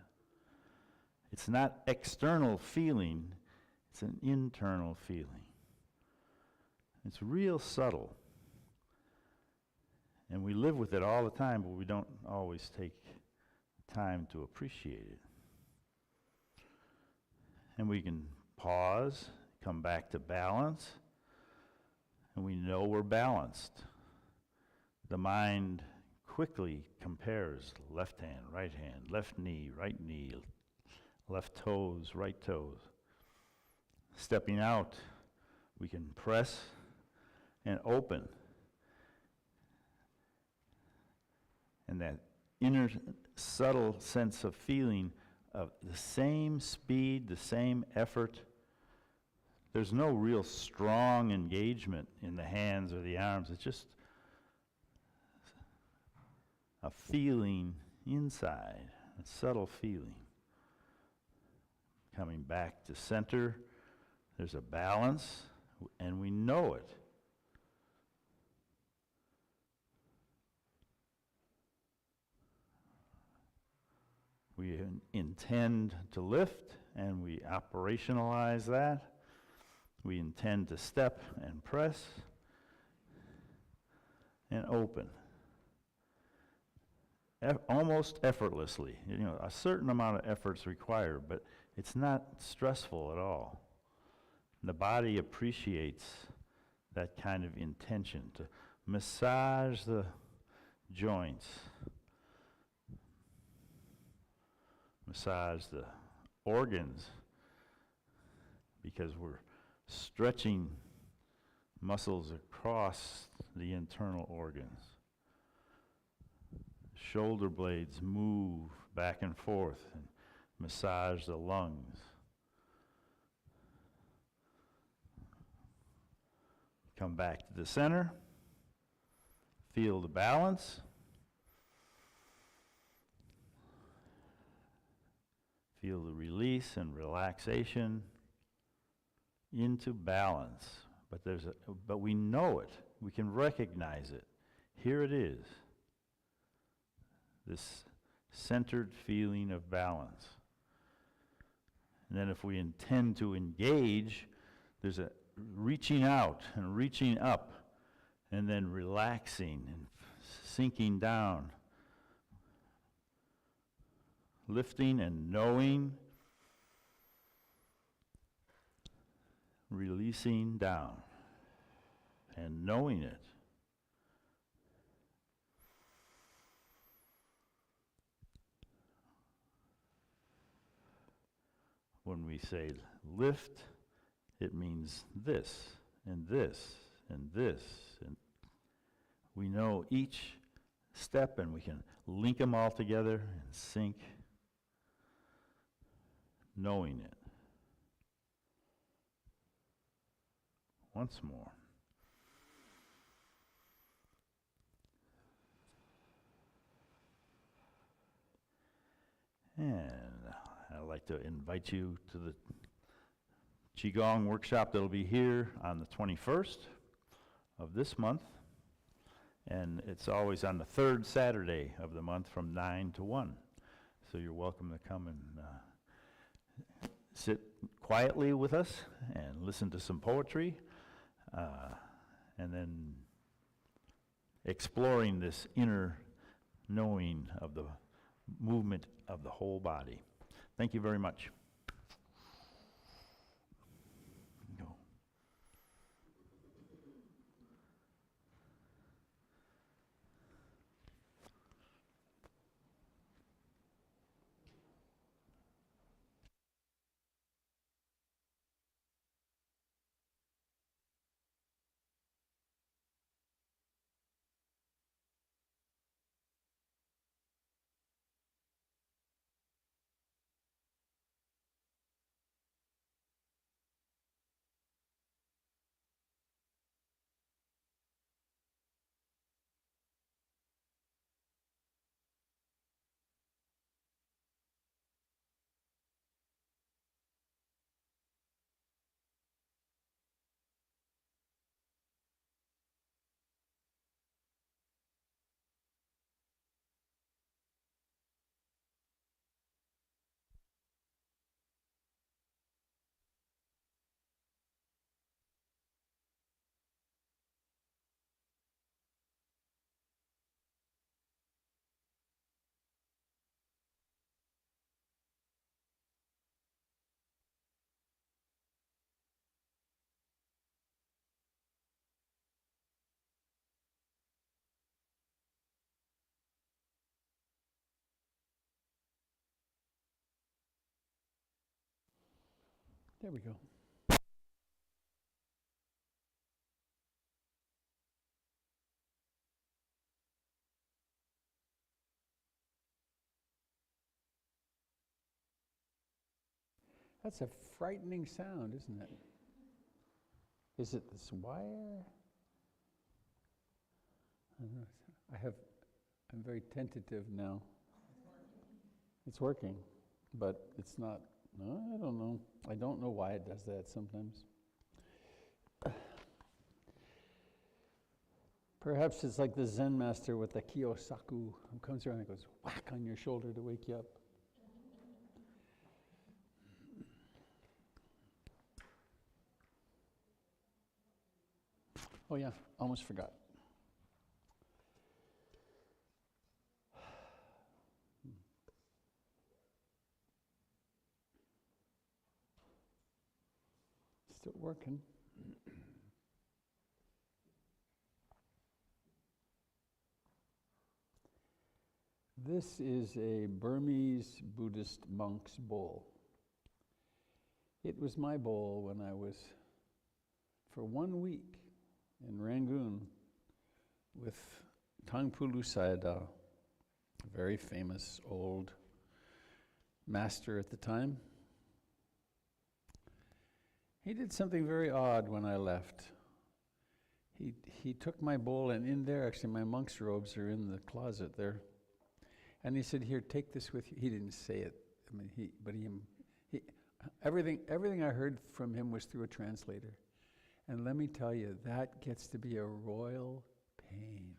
It's not external feeling, it's an internal feeling. It's real subtle. And we live with it all the time, but we don't always take time to appreciate it. And we can pause, come back to balance, and we know we're balanced. The mind quickly compares left hand, left knee, left toes, right toes. Stepping out, we can press and open. And that inner subtle sense of feeling of the same speed, the same effort. There's no real strong engagement in the hands or the arms. It's just a feeling inside, a subtle feeling. Coming back to center, there's a balance, and we know it. We intend to lift, and we operationalize that. We intend to step and press and open. Almost effortlessly. You know, a certain amount of effort's required, but it's not stressful at all. The body appreciates that kind of intention to massage the joints, massage the organs, because we're stretching muscles across the internal organs. Shoulder blades move back and forth and massage the lungs. Come back to the center. Feel the balance. Feel the release and relaxation into balance. But we know it. We can recognize it. Here it is. This centered feeling of balance. And then if we intend to engage, there's a reaching out and reaching up, and then relaxing and sinking down. Lifting and knowing, releasing down, and knowing it. When we say lift, it means this, and this, and this, and we know each step, and we can link them all together and sync, knowing it. Once more. And I'd like to invite you to the Qigong Workshop that'll be here on the 21st of this month. And it's always on the third Saturday of the month from 9 to 1. So you're welcome to come and sit quietly with us and listen to some poetry. And then exploring this inner knowing of the movement of the whole body. Thank you very much. There we go. That's a frightening sound, isn't it? Is it this wire? I don't know. I'm very tentative now. It's working, but it's not. No, I don't know. I don't know why it does that sometimes. Perhaps it's like the Zen master with the Kiyosaku who comes around and goes whack on your shoulder to wake you up. Oh yeah, almost forgot. Still working. This is a Burmese Buddhist monk's bowl. It was my bowl when I was, for 1 week, in Rangoon with Tangpulu Sayadaw, a very famous old master at the time. He did something very odd when I left. He took my bowl, and in there, actually my monk's robes are in the closet there. And he said, "Here, take this with you." He didn't say it. I mean, he everything I heard from him was through a translator. And let me tell you, that gets to be a royal pain.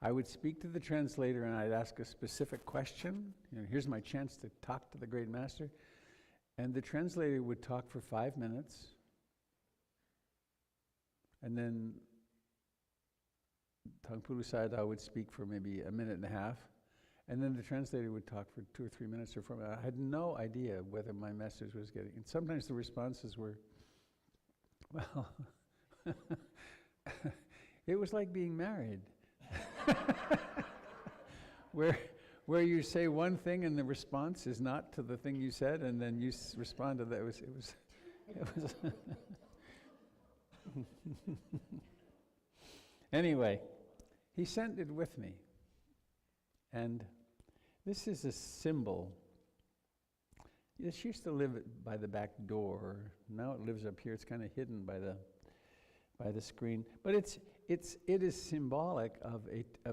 I would speak to the translator and I'd ask a specific question. Here's my chance to talk to the great master. And the translator would talk for 5 minutes. And then Tangpulu Sayadaw would speak for maybe 1.5 minutes. And then the translator would talk for 2 or 3 minutes or 4 minutes. I had no idea whether my message was getting. And sometimes the responses were, well, it was like being married. Where you say one thing and the response is not to the thing you said, and then you respond to that. It was Anyway, he sent it with me. And this is a symbol. This used to live by the back door. Now it lives up here. It's kind of hidden by the screen. But it is symbolic of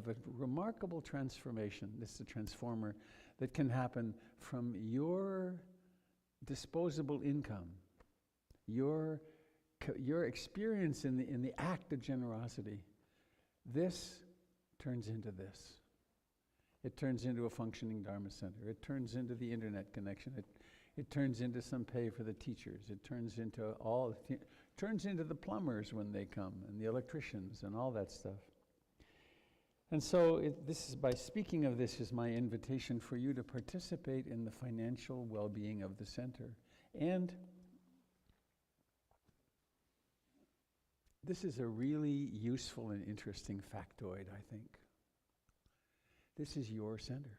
a remarkable transformation. This is a transformer that can happen from your disposable income, your experience in the act of generosity. This turns into this. It turns into a functioning Dharma center. It turns into the internet connection. It turns into some pay for the teachers. It turns into turns into the plumbers when they come, and the electricians, and all that stuff. And so this is, by speaking of this, is my invitation for you to participate in the financial well-being of the center. And this is a really useful and interesting factoid, I think. This is your center.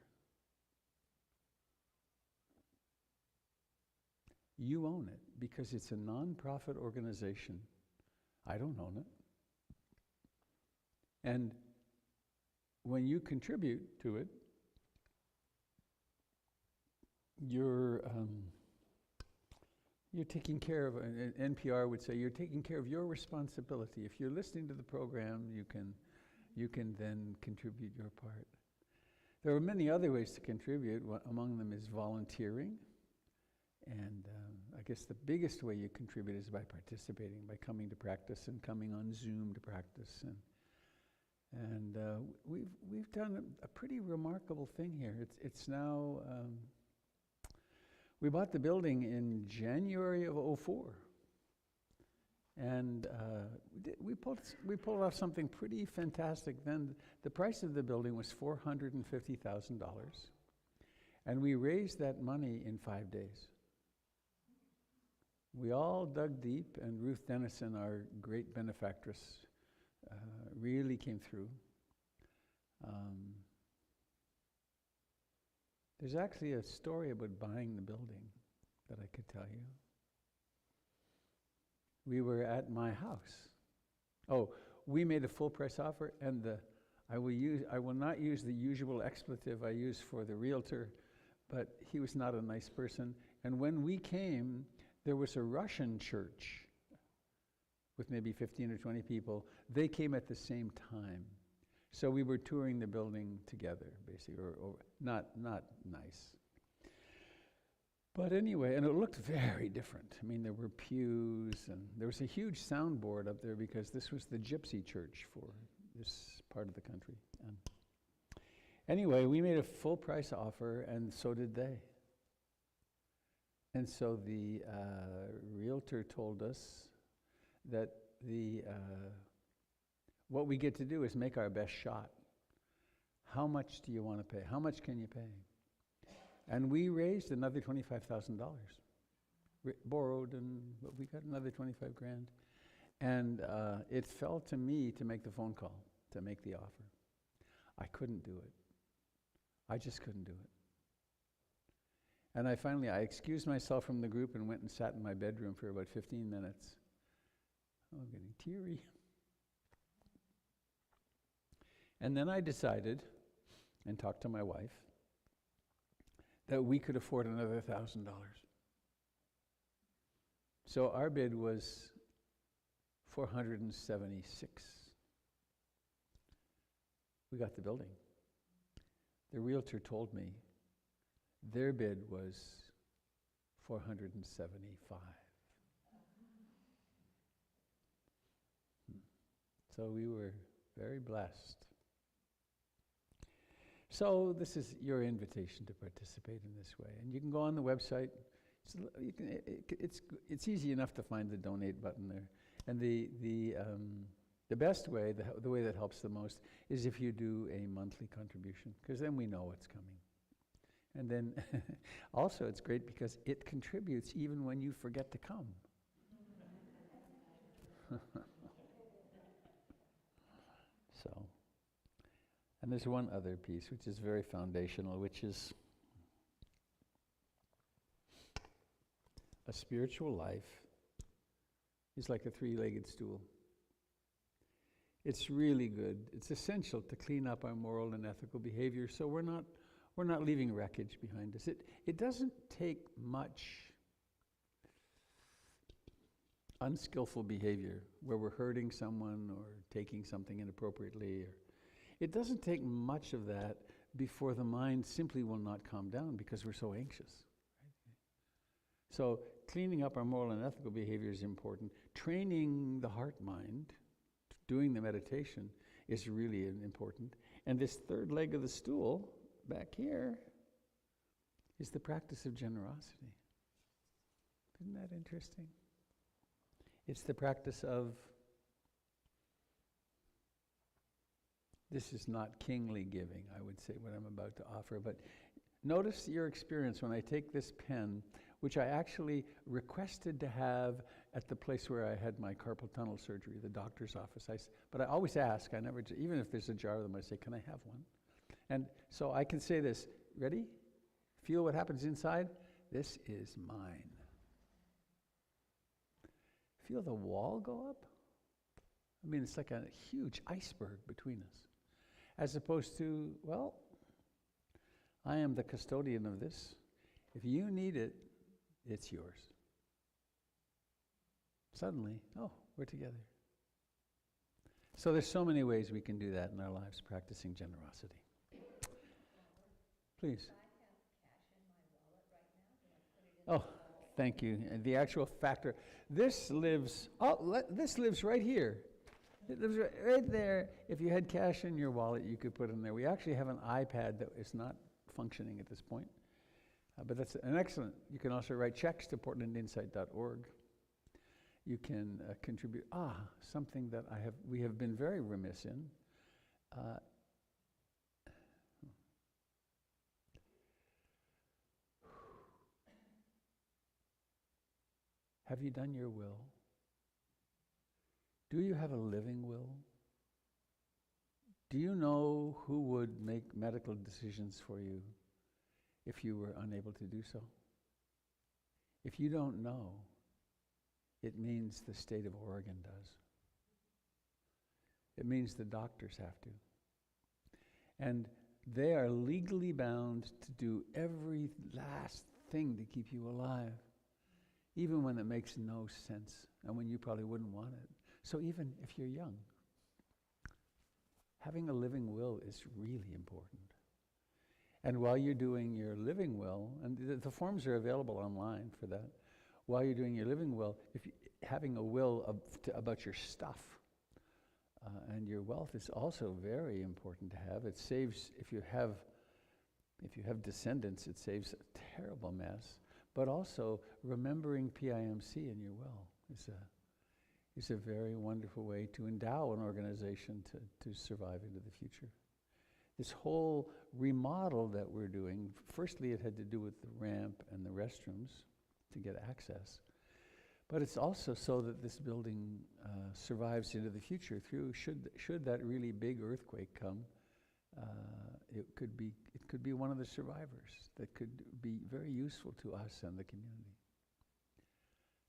You own it because it's a non-profit organization. I don't own it. And when you contribute to it, you're taking care of, NPR would say, you're taking care of your responsibility. If you're listening to the program, you can then contribute your part. There are many other ways to contribute. Among them is volunteering. And I guess the biggest way you contribute is by participating, by coming to practice and coming on Zoom to practice. And we've done a pretty remarkable thing here. It's now, we bought the building in January of '04. And we pulled off something pretty fantastic then. The price of the building was $450,000. And we raised that money in 5 days. We all dug deep, and Ruth Dennison, our great benefactress, really came through. There's actually a story about buying the building that I could tell you. We were at my house. Oh, we made a full price offer, and I will not use the usual expletive I use for the realtor, but he was not a nice person. And when we came, there was a Russian church with maybe 15 or 20 people. They came at the same time. So we were touring the building together, basically, or not nice. But anyway, and it looked very different. I mean, there were pews, and there was a huge soundboard up there because this was the gypsy church for this part of the country. And anyway, we made a full price offer, and so did they. And so the realtor told us that what we get to do is make our best shot. How much do you want to pay? How much can you pay? And we raised another $25,000. Borrowed, and we got another 25 grand. And it fell to me to make the phone call, to make the offer. I couldn't do it. I just couldn't do it. And I excused myself from the group and went and sat in my bedroom for about 15 minutes. I'm getting teary. And then I decided, and talked to my wife, that we could afford another $1,000. So our bid was $476. We got the building. The realtor told me their bid was $475. So we were very blessed. So this is your invitation to participate in this way. And you can go on the website. It's easy enough to find the donate button there. And the best way, the way that helps the most, is if you do a monthly contribution, because then we know what's coming. And then also it's great because it contributes even when you forget to come. So, and there's one other piece which is very foundational, which is a spiritual life is like a three-legged stool. It's really good. It's essential to clean up our moral and ethical behavior so we're not leaving wreckage behind us. It doesn't take much unskillful behavior where we're hurting someone or taking something inappropriately. It doesn't take much of that before the mind simply will not calm down because we're so anxious. Right? So cleaning up our moral and ethical behavior is important. Training the heart-mind, doing the meditation, is really important. And this third leg of the stool, back here, is the practice of generosity. Isn't that interesting? It's the practice of, this is not kingly giving, I would say, what I'm about to offer, but notice your experience when I take this pen, which I actually requested to have at the place where I had my carpal tunnel surgery, the doctor's office. But I always ask, even if there's a jar of them, I say, can I have one? And so I can say this, ready? Feel what happens inside? This is mine. Feel the wall go up? I mean, it's like a huge iceberg between us. As opposed to, well, I am the custodian of this. If you need it, it's yours. Suddenly, oh, we're together. So there's so many ways we can do that in our lives, practicing generosity. Please. Oh, thank you. And the actual factor, this lives right here. It lives right there. If you had cash in your wallet, you could put it in there. We actually have an iPad that is not functioning at this point. But that's an excellent. You can also write checks to portlandinsight.org. You can contribute. Something that we have been very remiss in. Have you done your will? Do you have a living will? Do you know who would make medical decisions for you if you were unable to do so? If you don't know, it means the state of Oregon does. It means the doctors have to. And they are legally bound to do every last thing to keep you alive, even when it makes no sense and when you probably wouldn't want it. So even if you're young, having a living will is really important. And while you're doing your living will, and the forms are available online for that, while you're doing your living will, having a will about your stuff and your wealth is also very important to have. It saves, if you have descendants, it saves a terrible mess. But also, remembering PIMC in your will is a very wonderful way to endow an organization to survive into the future. This whole remodel that we're doing, firstly it had to do with the ramp and the restrooms to get access. But it's also so that this building survives into the future through, should that really big earthquake come, it could be one of the survivors that could be very useful to us and the community.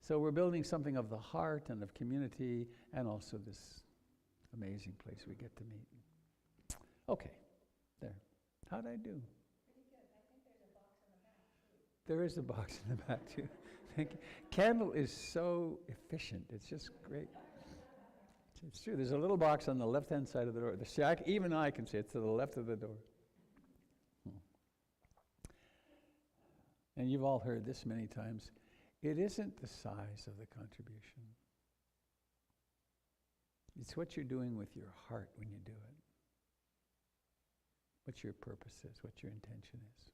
So we're building something of the heart and of community, and also this amazing place we get to meet. Okay, there. How'd I do? Pretty good. I think there's a box in the back, too. There is a box in the back, too. Thank you. Candle is so efficient. It's just great. It's true. There's a little box on the left-hand side of the door. Even I can see it's to the left of the door. And you've all heard this many times. It isn't the size of the contribution. It's what you're doing with your heart when you do it. What your purpose is, what your intention is.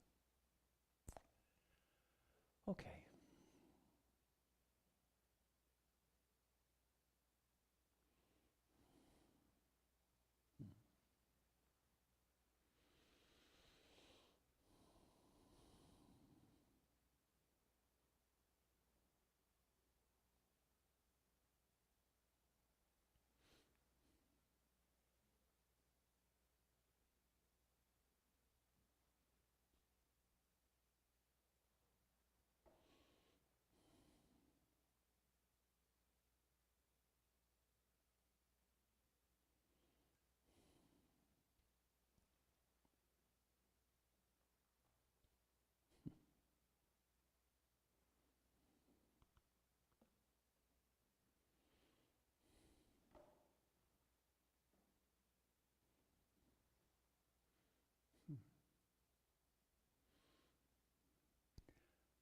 Okay.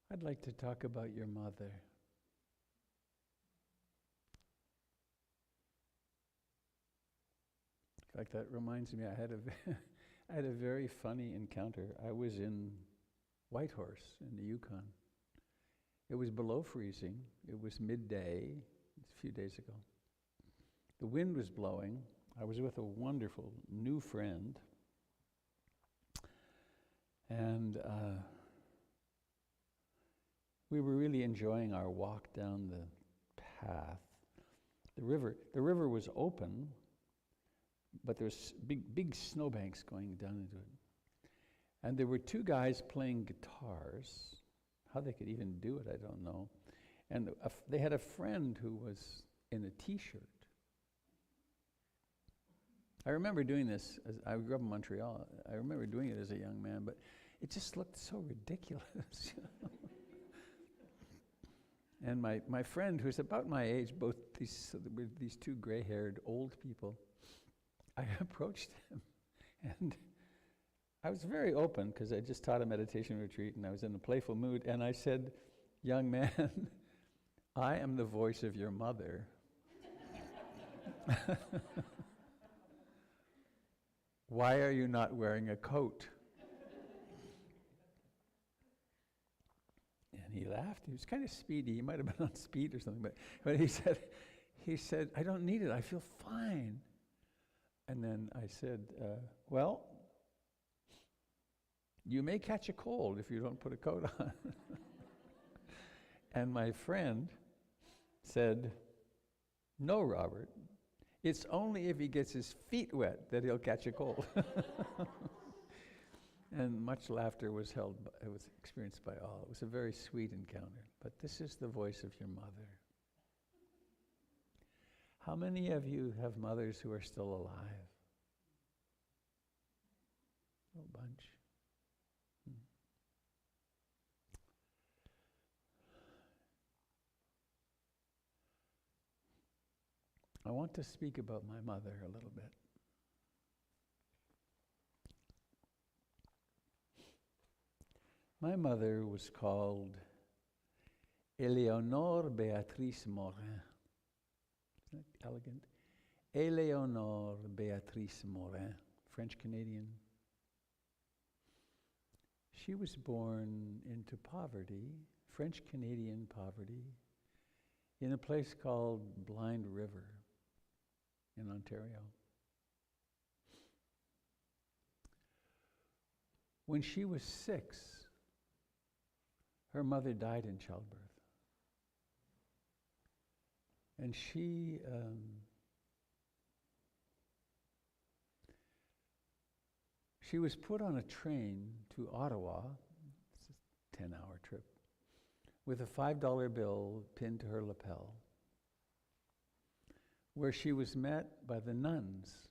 I'd like to talk about your mother. In fact, that reminds me, I had a very funny encounter. I was in Whitehorse in the Yukon. It was below freezing. It was midday, a few days ago. The wind was blowing. I was with a wonderful new friend. And we were really enjoying our walk down the path. The river was open, but there was big snowbanks going down into it. And there were two guys playing guitars. How they could even do it, I don't know. And they had a friend who was in a t-shirt. I remember doing this, I grew up in Montreal. I remember doing it as a young man, but it just looked so ridiculous. And my friend, who's about my age, these two gray-haired old people, I approached him, and I was very open because I just taught a meditation retreat and I was in a playful mood, and I said, "Young man, I am the voice of your mother." Why are you not wearing a coat? And he laughed. He was kind of speedy. He might have been on speed or something, but he said, "I don't need it. I feel fine." And then I said, "Well, you may catch a cold if you don't put a coat on." And my friend said, "No, Robert. It's only if he gets his feet wet that he'll catch a cold." And much laughter was experienced by all. It was a very sweet encounter. but this is the voice of your mother. How many of you have mothers who are still alive? A bunch. I want to speak about my mother a little bit. My mother was called Eleonore Beatrice Morin. Isn't that elegant? Eleonore Beatrice Morin, French-Canadian. She was born into poverty, French-Canadian poverty, in a place called Blind River in Ontario. When she was 6, her mother died in childbirth. And she was put on a train to Ottawa, it's a 10-hour trip, with a $5 bill pinned to her lapel, where she was met by the nuns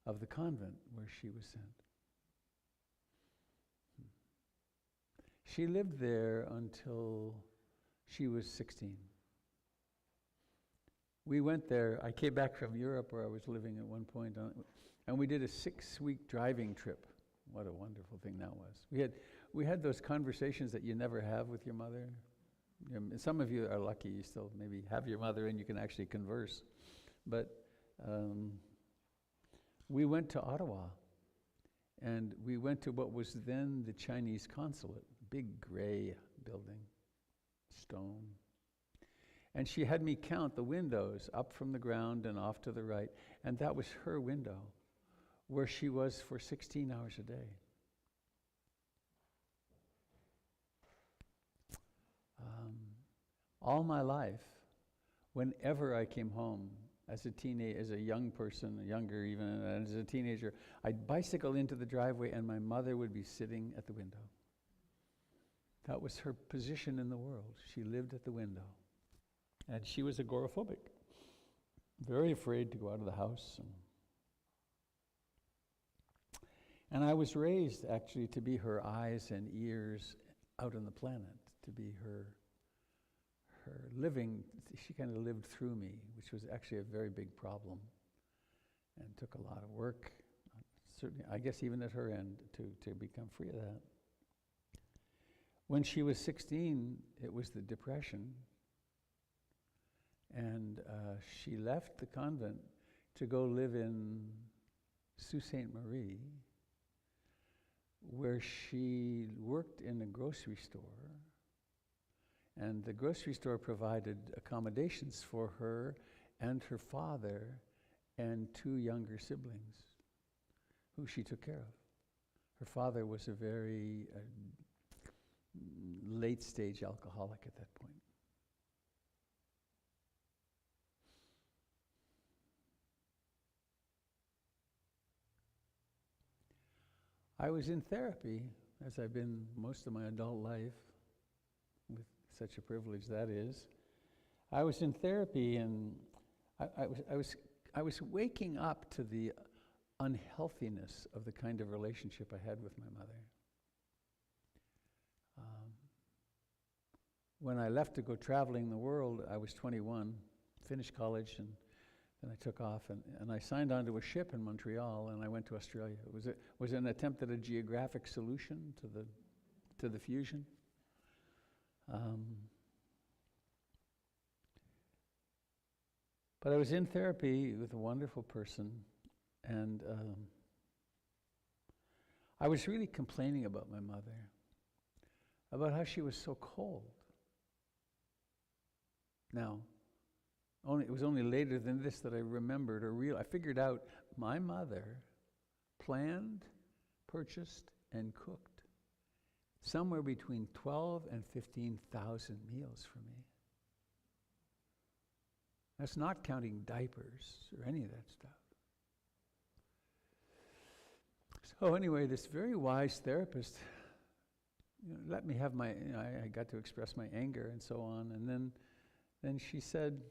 of the convent where she was sent. She lived there until she was 16. We went there. I came back from Europe where I was living at one point, and we did a 6-week driving trip. What a wonderful thing that was. We had those conversations that you never have with your mother. Some of you are lucky, you still maybe have your mother and you can actually converse. But we went to Ottawa, and we went to what was then the Chinese consulate, big gray building, stone. And she had me count the windows up from the ground and off to the right, and that was her window, where she was for 16 hours a day. All my life, whenever I came home as a young person, younger even, as a teenager, I'd bicycle into the driveway and my mother would be sitting at the window. That was her position in the world. She lived at the window. And she was agoraphobic, very afraid to go out of the house. And I was raised actually to be her eyes and ears out on the planet, to be her living. She kind of lived through me, which was actually a very big problem and took a lot of work, certainly, I guess even at her end, to become free of that. When she was 16, it was the Depression, and she left the convent to go live in Sault Ste. Marie, where she worked in a grocery store, and the grocery store provided accommodations for her and her father and 2 younger siblings who she took care of. Her father was a very late-stage alcoholic at that point. I was in therapy, as I've been most of my adult life, with such a privilege that is. I was in therapy, and I was waking up to the unhealthiness of the kind of relationship I had with my mother. When I left to go traveling the world, I was 21, finished college, and then I took off, and I signed onto a ship in Montreal, and I went to Australia. It was an attempt at a geographic solution to the fusion. But I was in therapy with a wonderful person, and I was really complaining about my mother, about how she was so cold. Now, it was only later than this that I remembered I figured out my mother planned, purchased, and cooked somewhere between 12 and 15,000 meals for me. That's not counting diapers or any of that stuff. So anyway, this very wise therapist let me have my, I got to express my anger and so on. And then she said,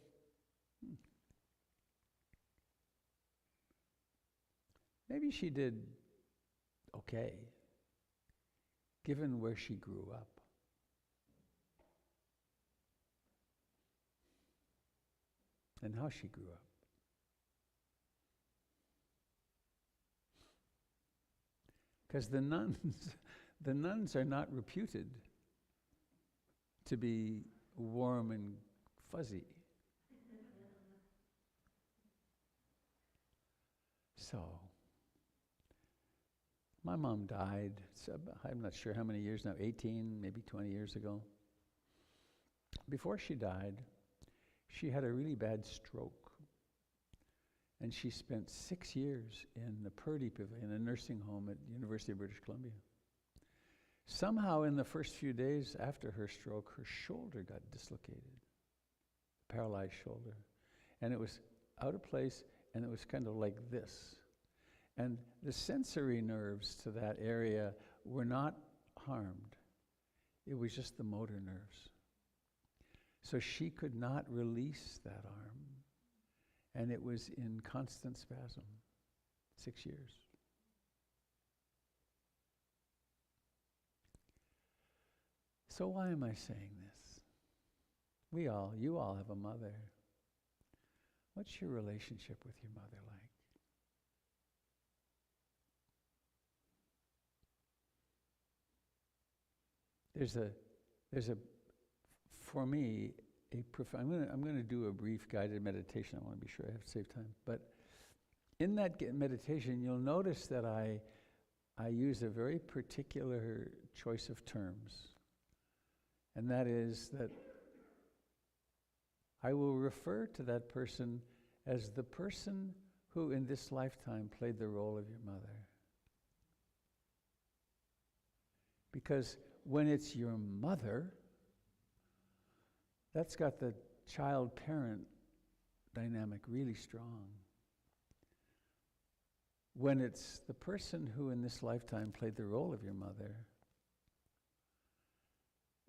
maybe she did okay, given where she grew up. And how she grew up. Because the nuns are not reputed to be warm and fuzzy. So, my mom died, I'm not sure how many years now, 18, maybe 20 years ago. Before she died, she had a really bad stroke. And she spent 6 years in the Purdy Pavilion, a nursing home at the University of British Columbia. Somehow in the first few days after her stroke, her shoulder got dislocated, paralyzed shoulder. And it was out of place, and it was kind of like this. And the sensory nerves to that area were not harmed. It was just the motor nerves. So she could not release that arm. And it was in constant spasm, 6 years. So why am I saying this? You all have a mother. What's your relationship with your mother like? There's a for me, I'm going to do a brief guided meditation. I want to be sure I have to save time. But in that meditation, you'll notice that I use a very particular choice of terms. And that is that I will refer to that person as the person who in this lifetime played the role of your mother. Because when it's your mother, that's got the child-parent dynamic really strong. When it's the person who in this lifetime played the role of your mother,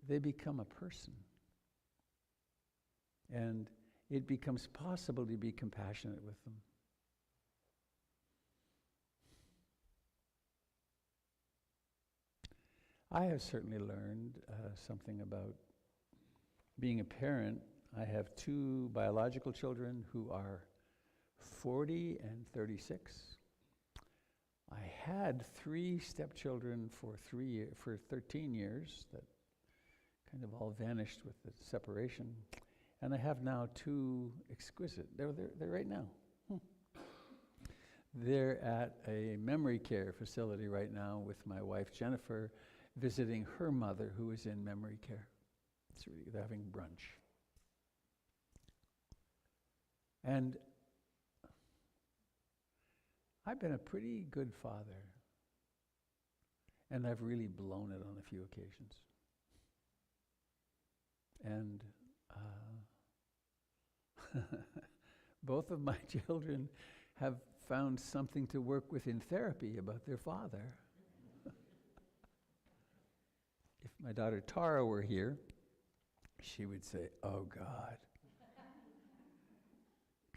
they become a person. And it becomes possible to be compassionate with them. I have certainly learned something about being a parent. I have 2 biological children who are 40 and 36. I had 3 stepchildren for 13 years that kind of all vanished with the separation. And I have now 2 exquisite, they're right now. They're at a memory care facility right now with my wife Jennifer, visiting her mother who is in memory care. They're having brunch. And I've been a pretty good father. And I've really blown it on a few occasions. And both of my children have found something to work with in therapy about their father. If my daughter Tara were here, she would say, "Oh God."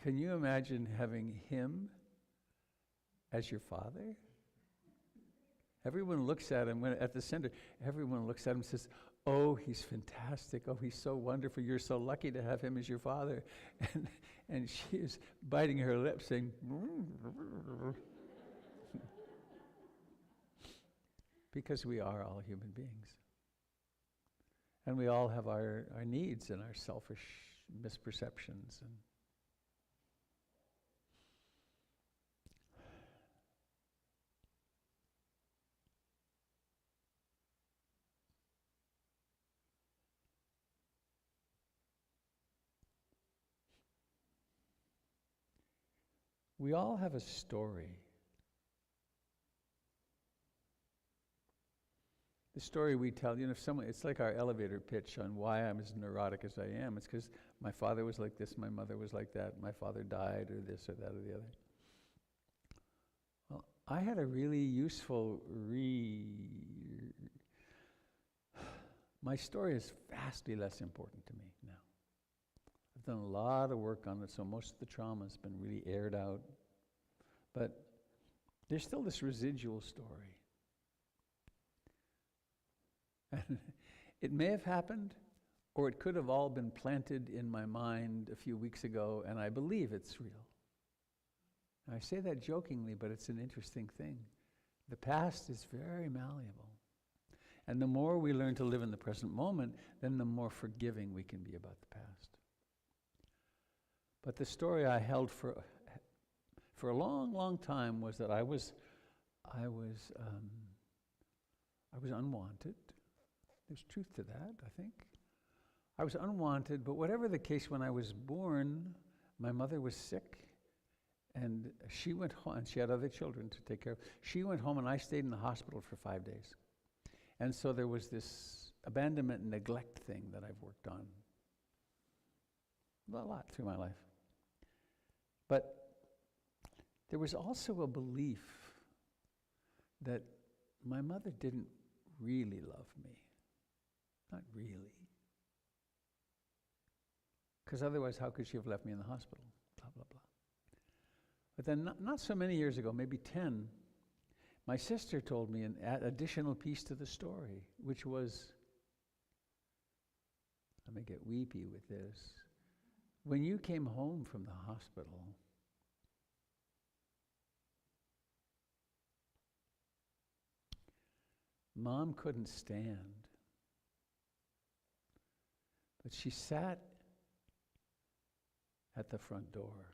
Can you imagine having him as your father? Everyone looks at him, at the center, everyone looks at him and says, "Oh, he's fantastic. Oh, he's so wonderful. You're so lucky to have him as your father." And she is biting her lips saying, because we are all human beings. And we all have our needs and our selfish misperceptions. And we all have a story. The story we tell, if someone, it's like our elevator pitch on why I'm as neurotic as I am. It's because my father was like this, my mother was like that, my father died, or this or that or the other. Well, I had a really useful My story is vastly less important to me now. I've done a lot of work on it, so most of the trauma has been really aired out. But there's still this residual story. And it may have happened, or it could have all been planted in my mind a few weeks ago, and I believe it's real. I say that jokingly, but it's an interesting thing. The past is very malleable. And the more we learn to live in the present moment, then the more forgiving we can be about the past. But the story I held for a long, long time was that I was unwanted. There's truth to that, I think. I was unwanted, but whatever the case, when I was born, my mother was sick, and she went home, and she had other children to take care of. She went home, and I stayed in the hospital for 5 days. And so there was this abandonment and neglect thing that I've worked on a lot through my life. But there was also a belief that my mother didn't really love me. Not really. Because otherwise, how could she have left me in the hospital? Blah, blah, blah. But then not so many years ago, maybe 10, my sister told me an additional piece to the story, which was, I may get weepy with this, when you came home from the hospital, Mom couldn't stand, but she sat at the front door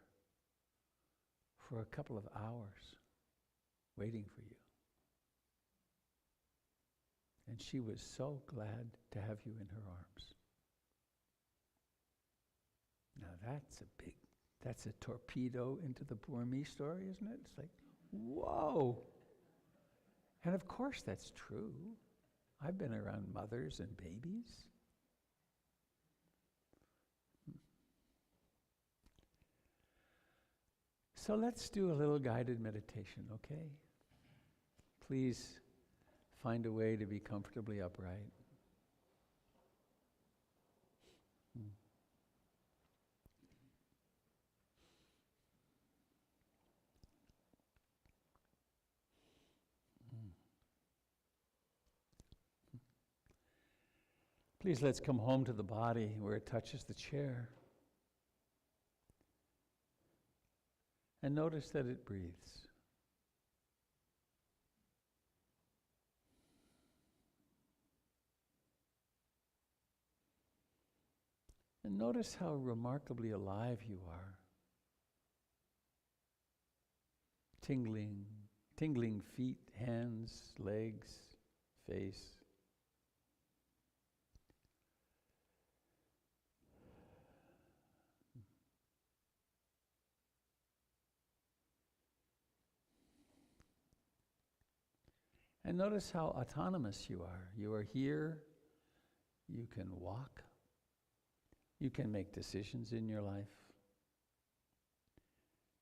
for a couple of hours waiting for you. And she was so glad to have you in her arms. Now that's a torpedo into the Burmese story, isn't it? It's like, whoa. And of course that's true. I've been around mothers and babies. So let's do a little guided meditation, okay? Please find a way to be comfortably upright. Please let's come home to the body where it touches the chair. And notice that it breathes. And notice how remarkably alive you are. Tingling feet, hands, legs, face. And notice how autonomous you are. You are here, you can walk, you can make decisions in your life.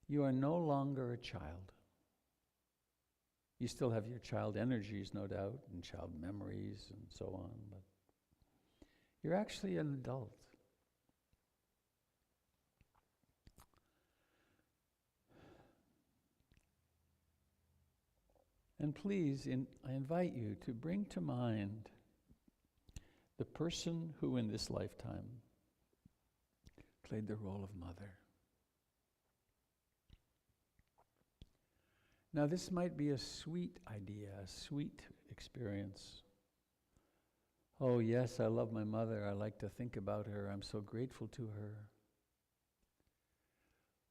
You are no longer a child. You still have your child energies, no doubt, and child memories and so on, but you're actually an adult. And please, I invite you to bring to mind the person who in this lifetime played the role of mother. Now this might be a sweet idea, a sweet experience. Oh yes, I love my mother, I like to think about her, I'm so grateful to her.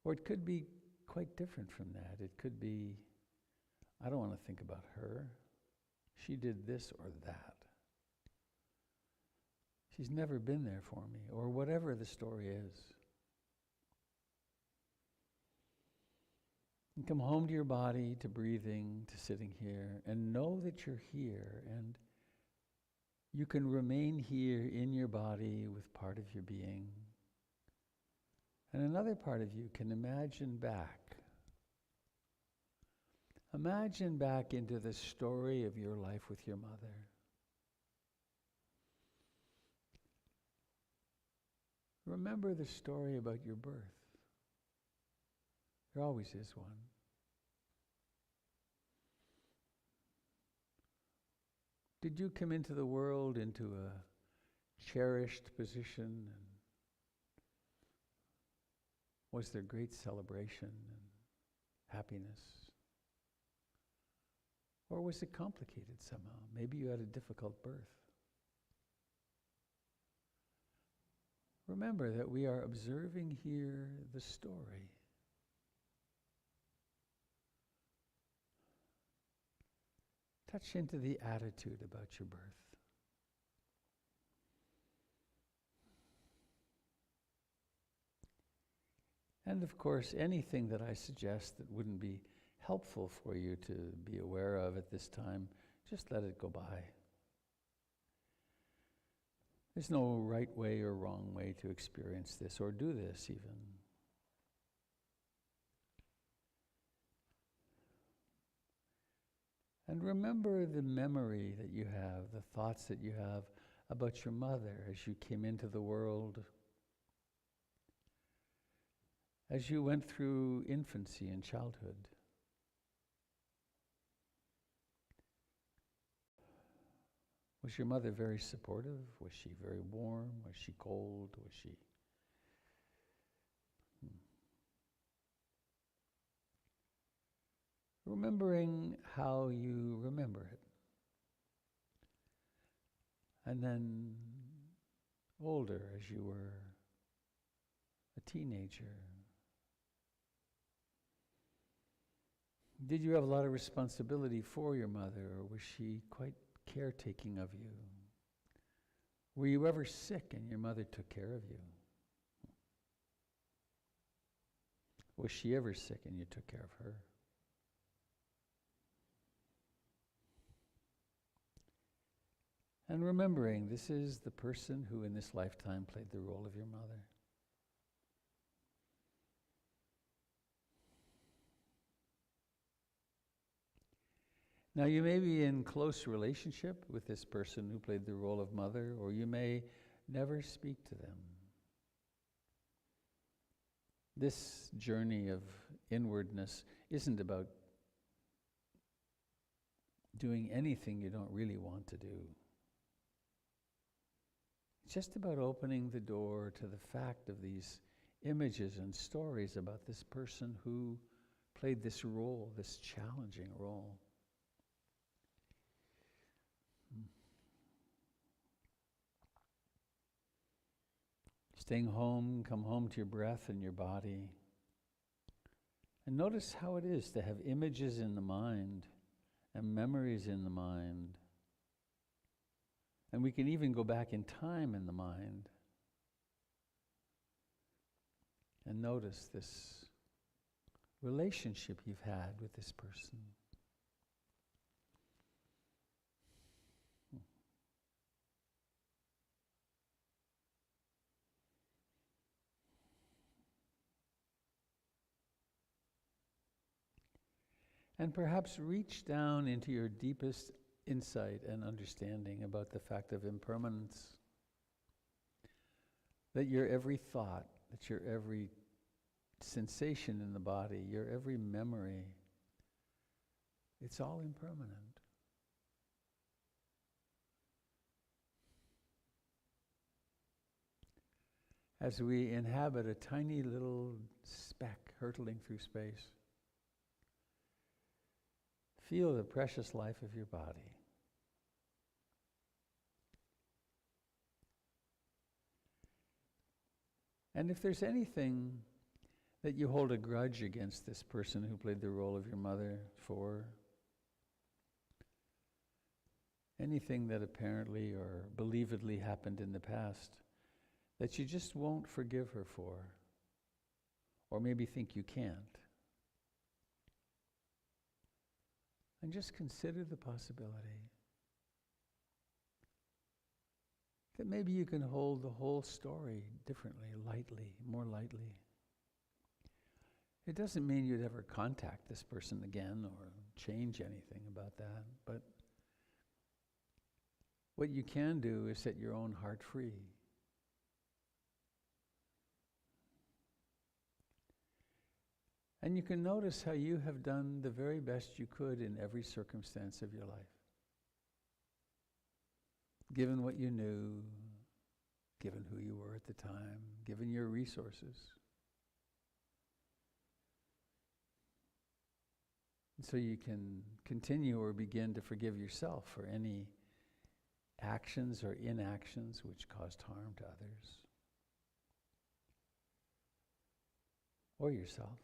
Or it could be quite different from that. It could be, I don't want to think about her. She did this or that. She's never been there for me, or whatever the story is. And come home to your body, to breathing, to sitting here, and know that you're here, and you can remain here in your body with part of your being. And another part of you can imagine back. Imagine back into the story of your life with your mother. remember the story about your birth. There always is one. Did you come into the world into a cherished position? And was there great celebration and happiness? Or was it complicated somehow? Maybe you had a difficult birth. Remember that we are observing here the story. Touch into the attitude about your birth. And of course, anything that I suggest that wouldn't be helpful for you to be aware of at this time, just let it go by. There's no right way or wrong way to experience this or do this even. And remember the memory that you have, the thoughts that you have about your mother as you came into the world, as you went through infancy and childhood. Was your mother very supportive? Was she very warm? Was she cold? Was she... Remembering how you remember it. And then older, as you were a teenager. Did you have a lot of responsibility for your mother, or was she quite caretaking of you? Were you ever sick and your mother took care of you? Was she ever sick and you took care of her? And remembering this is the person who in this lifetime played the role of your mother. Now you may be in close relationship with this person who played the role of mother, or you may never speak to them. This journey of inwardness isn't about doing anything you don't really want to do. It's just about opening the door to the fact of these images and stories about this person who played this role, this challenging role. Staying home, come home to your breath and your body. And notice how it is to have images in the mind and memories in the mind. And we can even go back in time in the mind and notice this relationship you've had with this person. And perhaps reach down into your deepest insight and understanding about the fact of impermanence. That your every thought, that your every sensation in the body, your every memory, it's all impermanent. As we inhabit a tiny little speck hurtling through space, feel the precious life of your body. And if there's anything that you hold a grudge against this person who played the role of your mother for, anything that apparently or believedly happened in the past that you just won't forgive her for, or maybe think you can't, and just consider the possibility that maybe you can hold the whole story differently, lightly, more lightly. It doesn't mean you'd ever contact this person again or change anything about that, but what you can do is set your own heart free. And you can notice how you have done the very best you could in every circumstance of your life. Given what you knew, given who you were at the time, given your resources. And so you can continue or begin to forgive yourself for any actions or inactions which caused harm to others. Or yourself.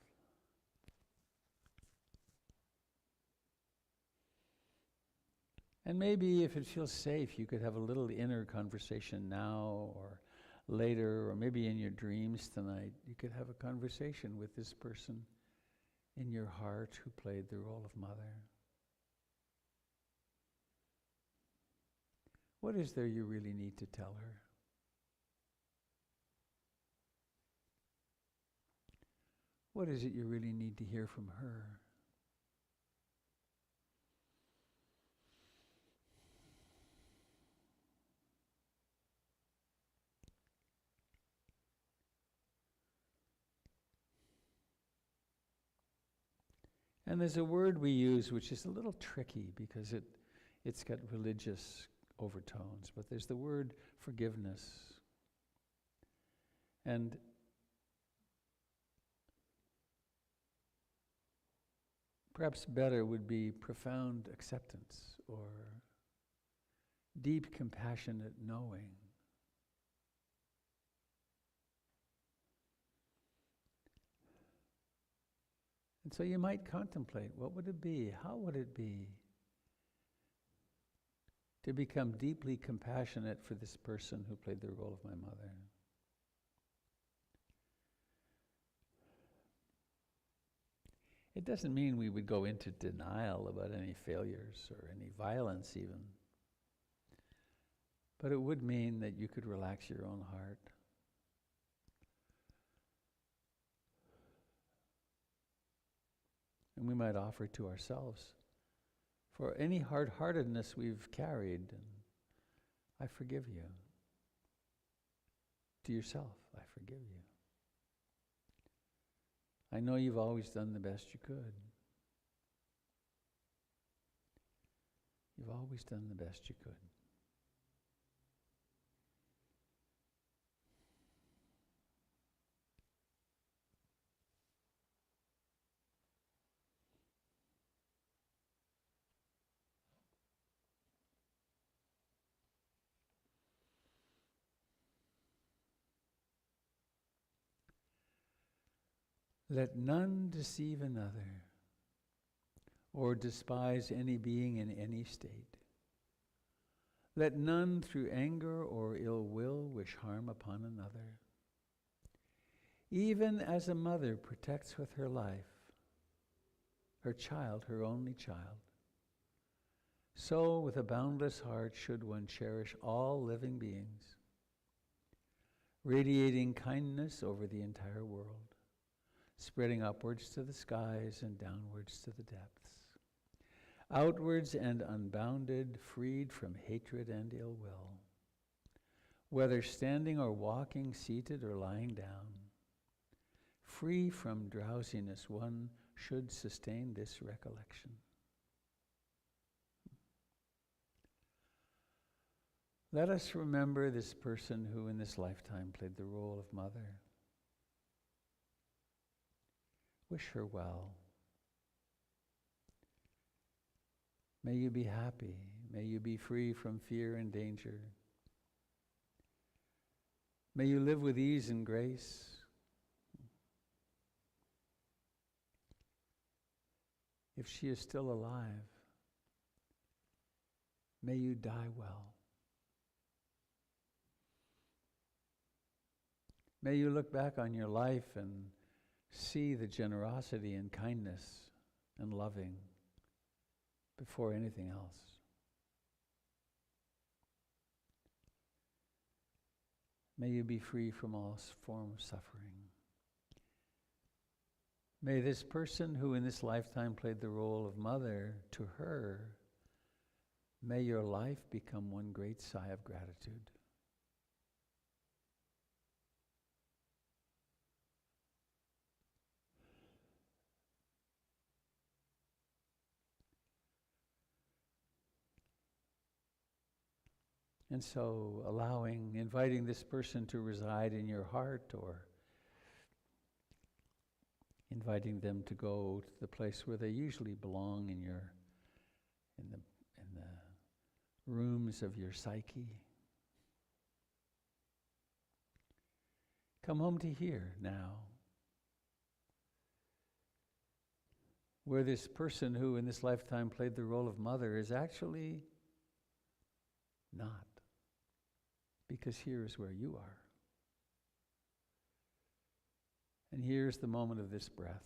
And maybe if it feels safe, you could have a little inner conversation now or later, or maybe in your dreams tonight. You could have a conversation with this person in your heart who played the role of mother. What is there you really need to tell her? What is it you really need to hear from her? And there's a word we use which is a little tricky because it's got religious overtones, but there's the word forgiveness. And perhaps better would be profound acceptance or deep compassionate knowing. And so you might contemplate, what would it be? How would it be to become deeply compassionate for this person who played the role of my mother? It doesn't mean we would go into denial about any failures or any violence even. But it would mean that you could relax your own heart. And we might offer to ourselves for any hard-heartedness we've carried, and I forgive you. To yourself, I forgive you. I know you've always done the best you could. You've always done the best you could. Let none deceive another or despise any being in any state. Let none through anger or ill will wish harm upon another. Even as a mother protects with her life her child, her only child, so with a boundless heart should one cherish all living beings, radiating kindness over the entire world, spreading upwards to the skies and downwards to the depths, outwards and unbounded, freed from hatred and ill will, whether standing or walking, seated or lying down, free from drowsiness, one should sustain this recollection. Let us remember this person who in this lifetime played the role of mother. Wish her well. May you be happy. May you be free from fear and danger. May you live with ease and grace. If she is still alive, may you die well. May you look back on your life and see the generosity and kindness and loving before anything else. May you be free from all form of suffering. May this person who in this lifetime played the role of mother to her, may your life become one great sigh of gratitude. And so inviting this person to reside in your heart, or inviting them to go to the place where they usually belong in the rooms of your psyche. Come home to here now, where this person who in this lifetime played the role of mother is actually not, because here is where you are. And here's the moment of this breath,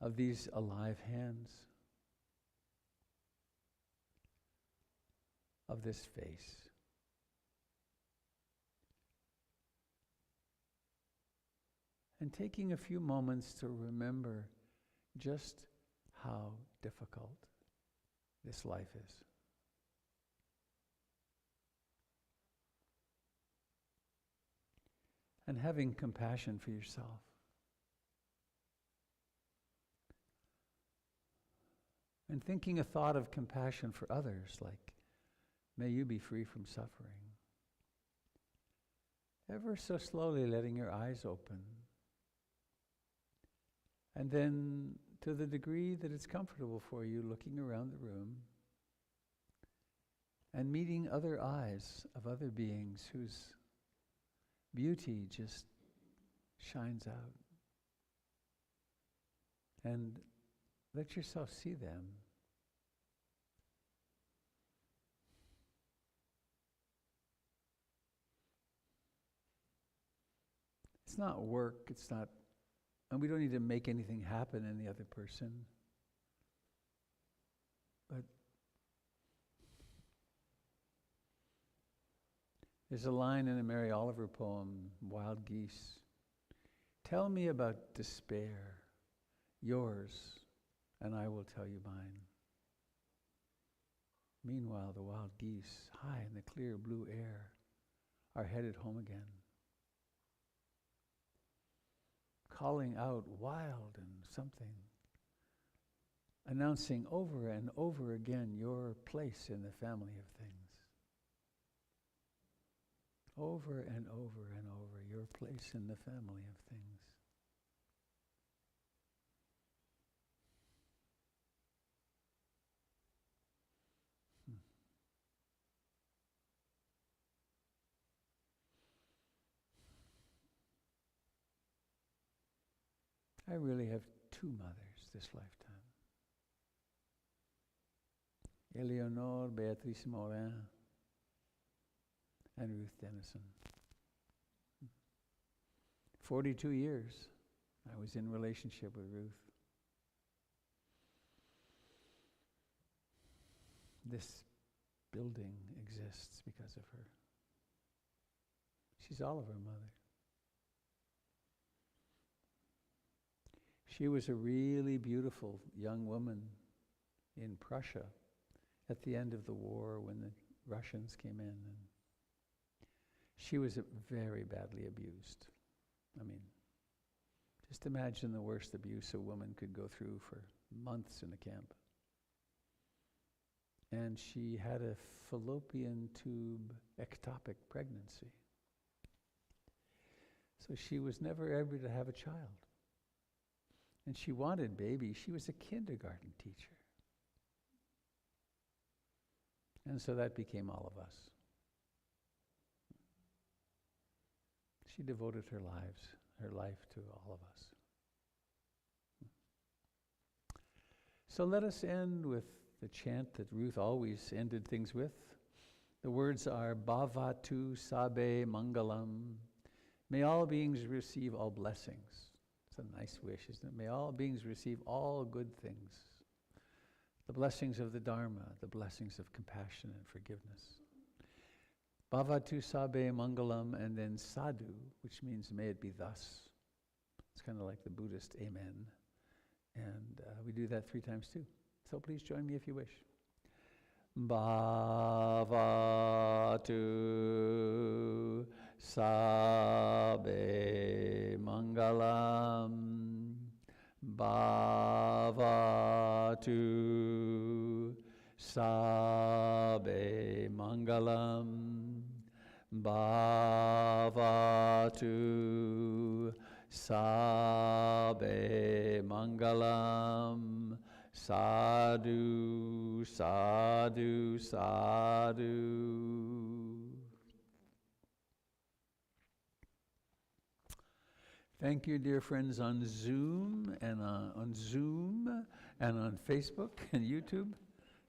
of these alive hands, of this face. And taking a few moments to remember just how difficult this life is. And having compassion for yourself. And thinking a thought of compassion for others, like, may you be free from suffering. Ever so slowly letting your eyes open. And then, to the degree that it's comfortable for you, looking around the room and meeting other eyes of other beings whose beauty just shines out. And let yourself see them. It's not work, and we don't need to make anything happen in the other person. But there's a line in a Mary Oliver poem, Wild Geese. Tell me about despair, yours, and I will tell you mine. Meanwhile, the wild geese, high in the clear blue air, are headed home again, calling out wild and something, announcing over and over again your place in the family of things. Over and over and over, your place in the family of things. I really have two mothers this lifetime. Eleanor Beatrice Morin and Ruth Dennison. 42 years I was in relationship with Ruth. This building exists because of her. She's all of our mother. She was a really beautiful young woman in Prussia at the end of the war when the Russians came in. And she was very badly abused. I mean, just imagine the worst abuse a woman could go through for months in a camp. And she had a fallopian tube ectopic pregnancy. So she was never able to have a child. And she wanted babies. She was a kindergarten teacher. And so that became all of us. She devoted her life to all of us. So let us end with the chant that Ruth always ended things with. The words are Bhavatu Sabe Mangalam. May all beings receive all blessings. It's a nice wish, isn't it? May all beings receive all good things. The blessings of the Dharma, the blessings of compassion and forgiveness. Bhavatu Sabe Mangalam, and then Sadhu, which means may it be thus. It's kind of like the Buddhist Amen. And we do that 3 times too. So please join me if you wish. Bhavatu Sabe Mangalam. Bhavatu Sabe Mangalam Bhavatu. Sabe Mangalam. Sadhu, sadhu, sadhu. Thank you, dear friends on Zoom and on Facebook and YouTube.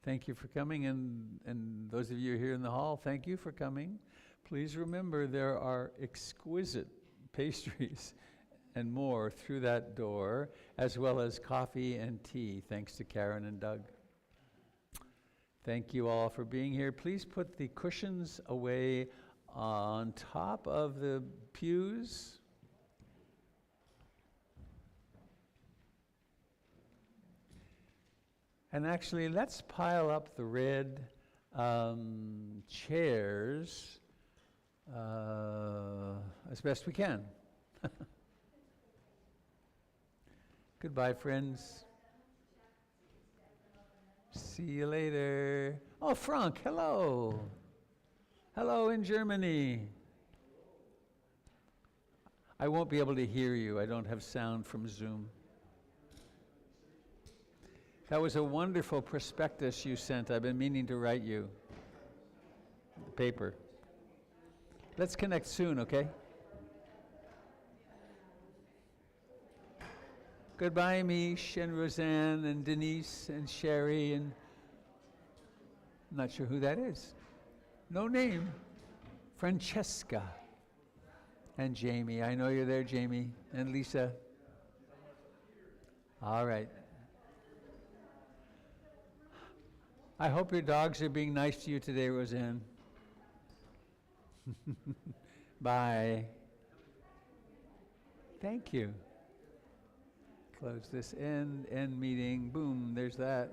Thank you for coming, and those of you here in the hall, thank you for coming. Please remember there are exquisite pastries and more through that door, as well as coffee and tea, thanks to Karen and Doug. Thank you all for being here. Please put the cushions away on top of the pews. And actually, let's pile up the red chairs as best we can. Goodbye, friends. See you later. Oh, Frank, hello. Hello in Germany. I won't be able to hear you. I don't have sound from Zoom. That was a wonderful prospectus you sent. I've been meaning to write you. The paper. Let's connect soon, okay? Goodbye, Mish and Roseanne and Denise and Sherry and I'm not sure who that is. No name. Francesca and Jamie. I know you're there, Jamie, and Lisa. All right. I hope your dogs are being nice to you today, Roseanne. Bye. Thank you. Close this end meeting. Boom, there's that.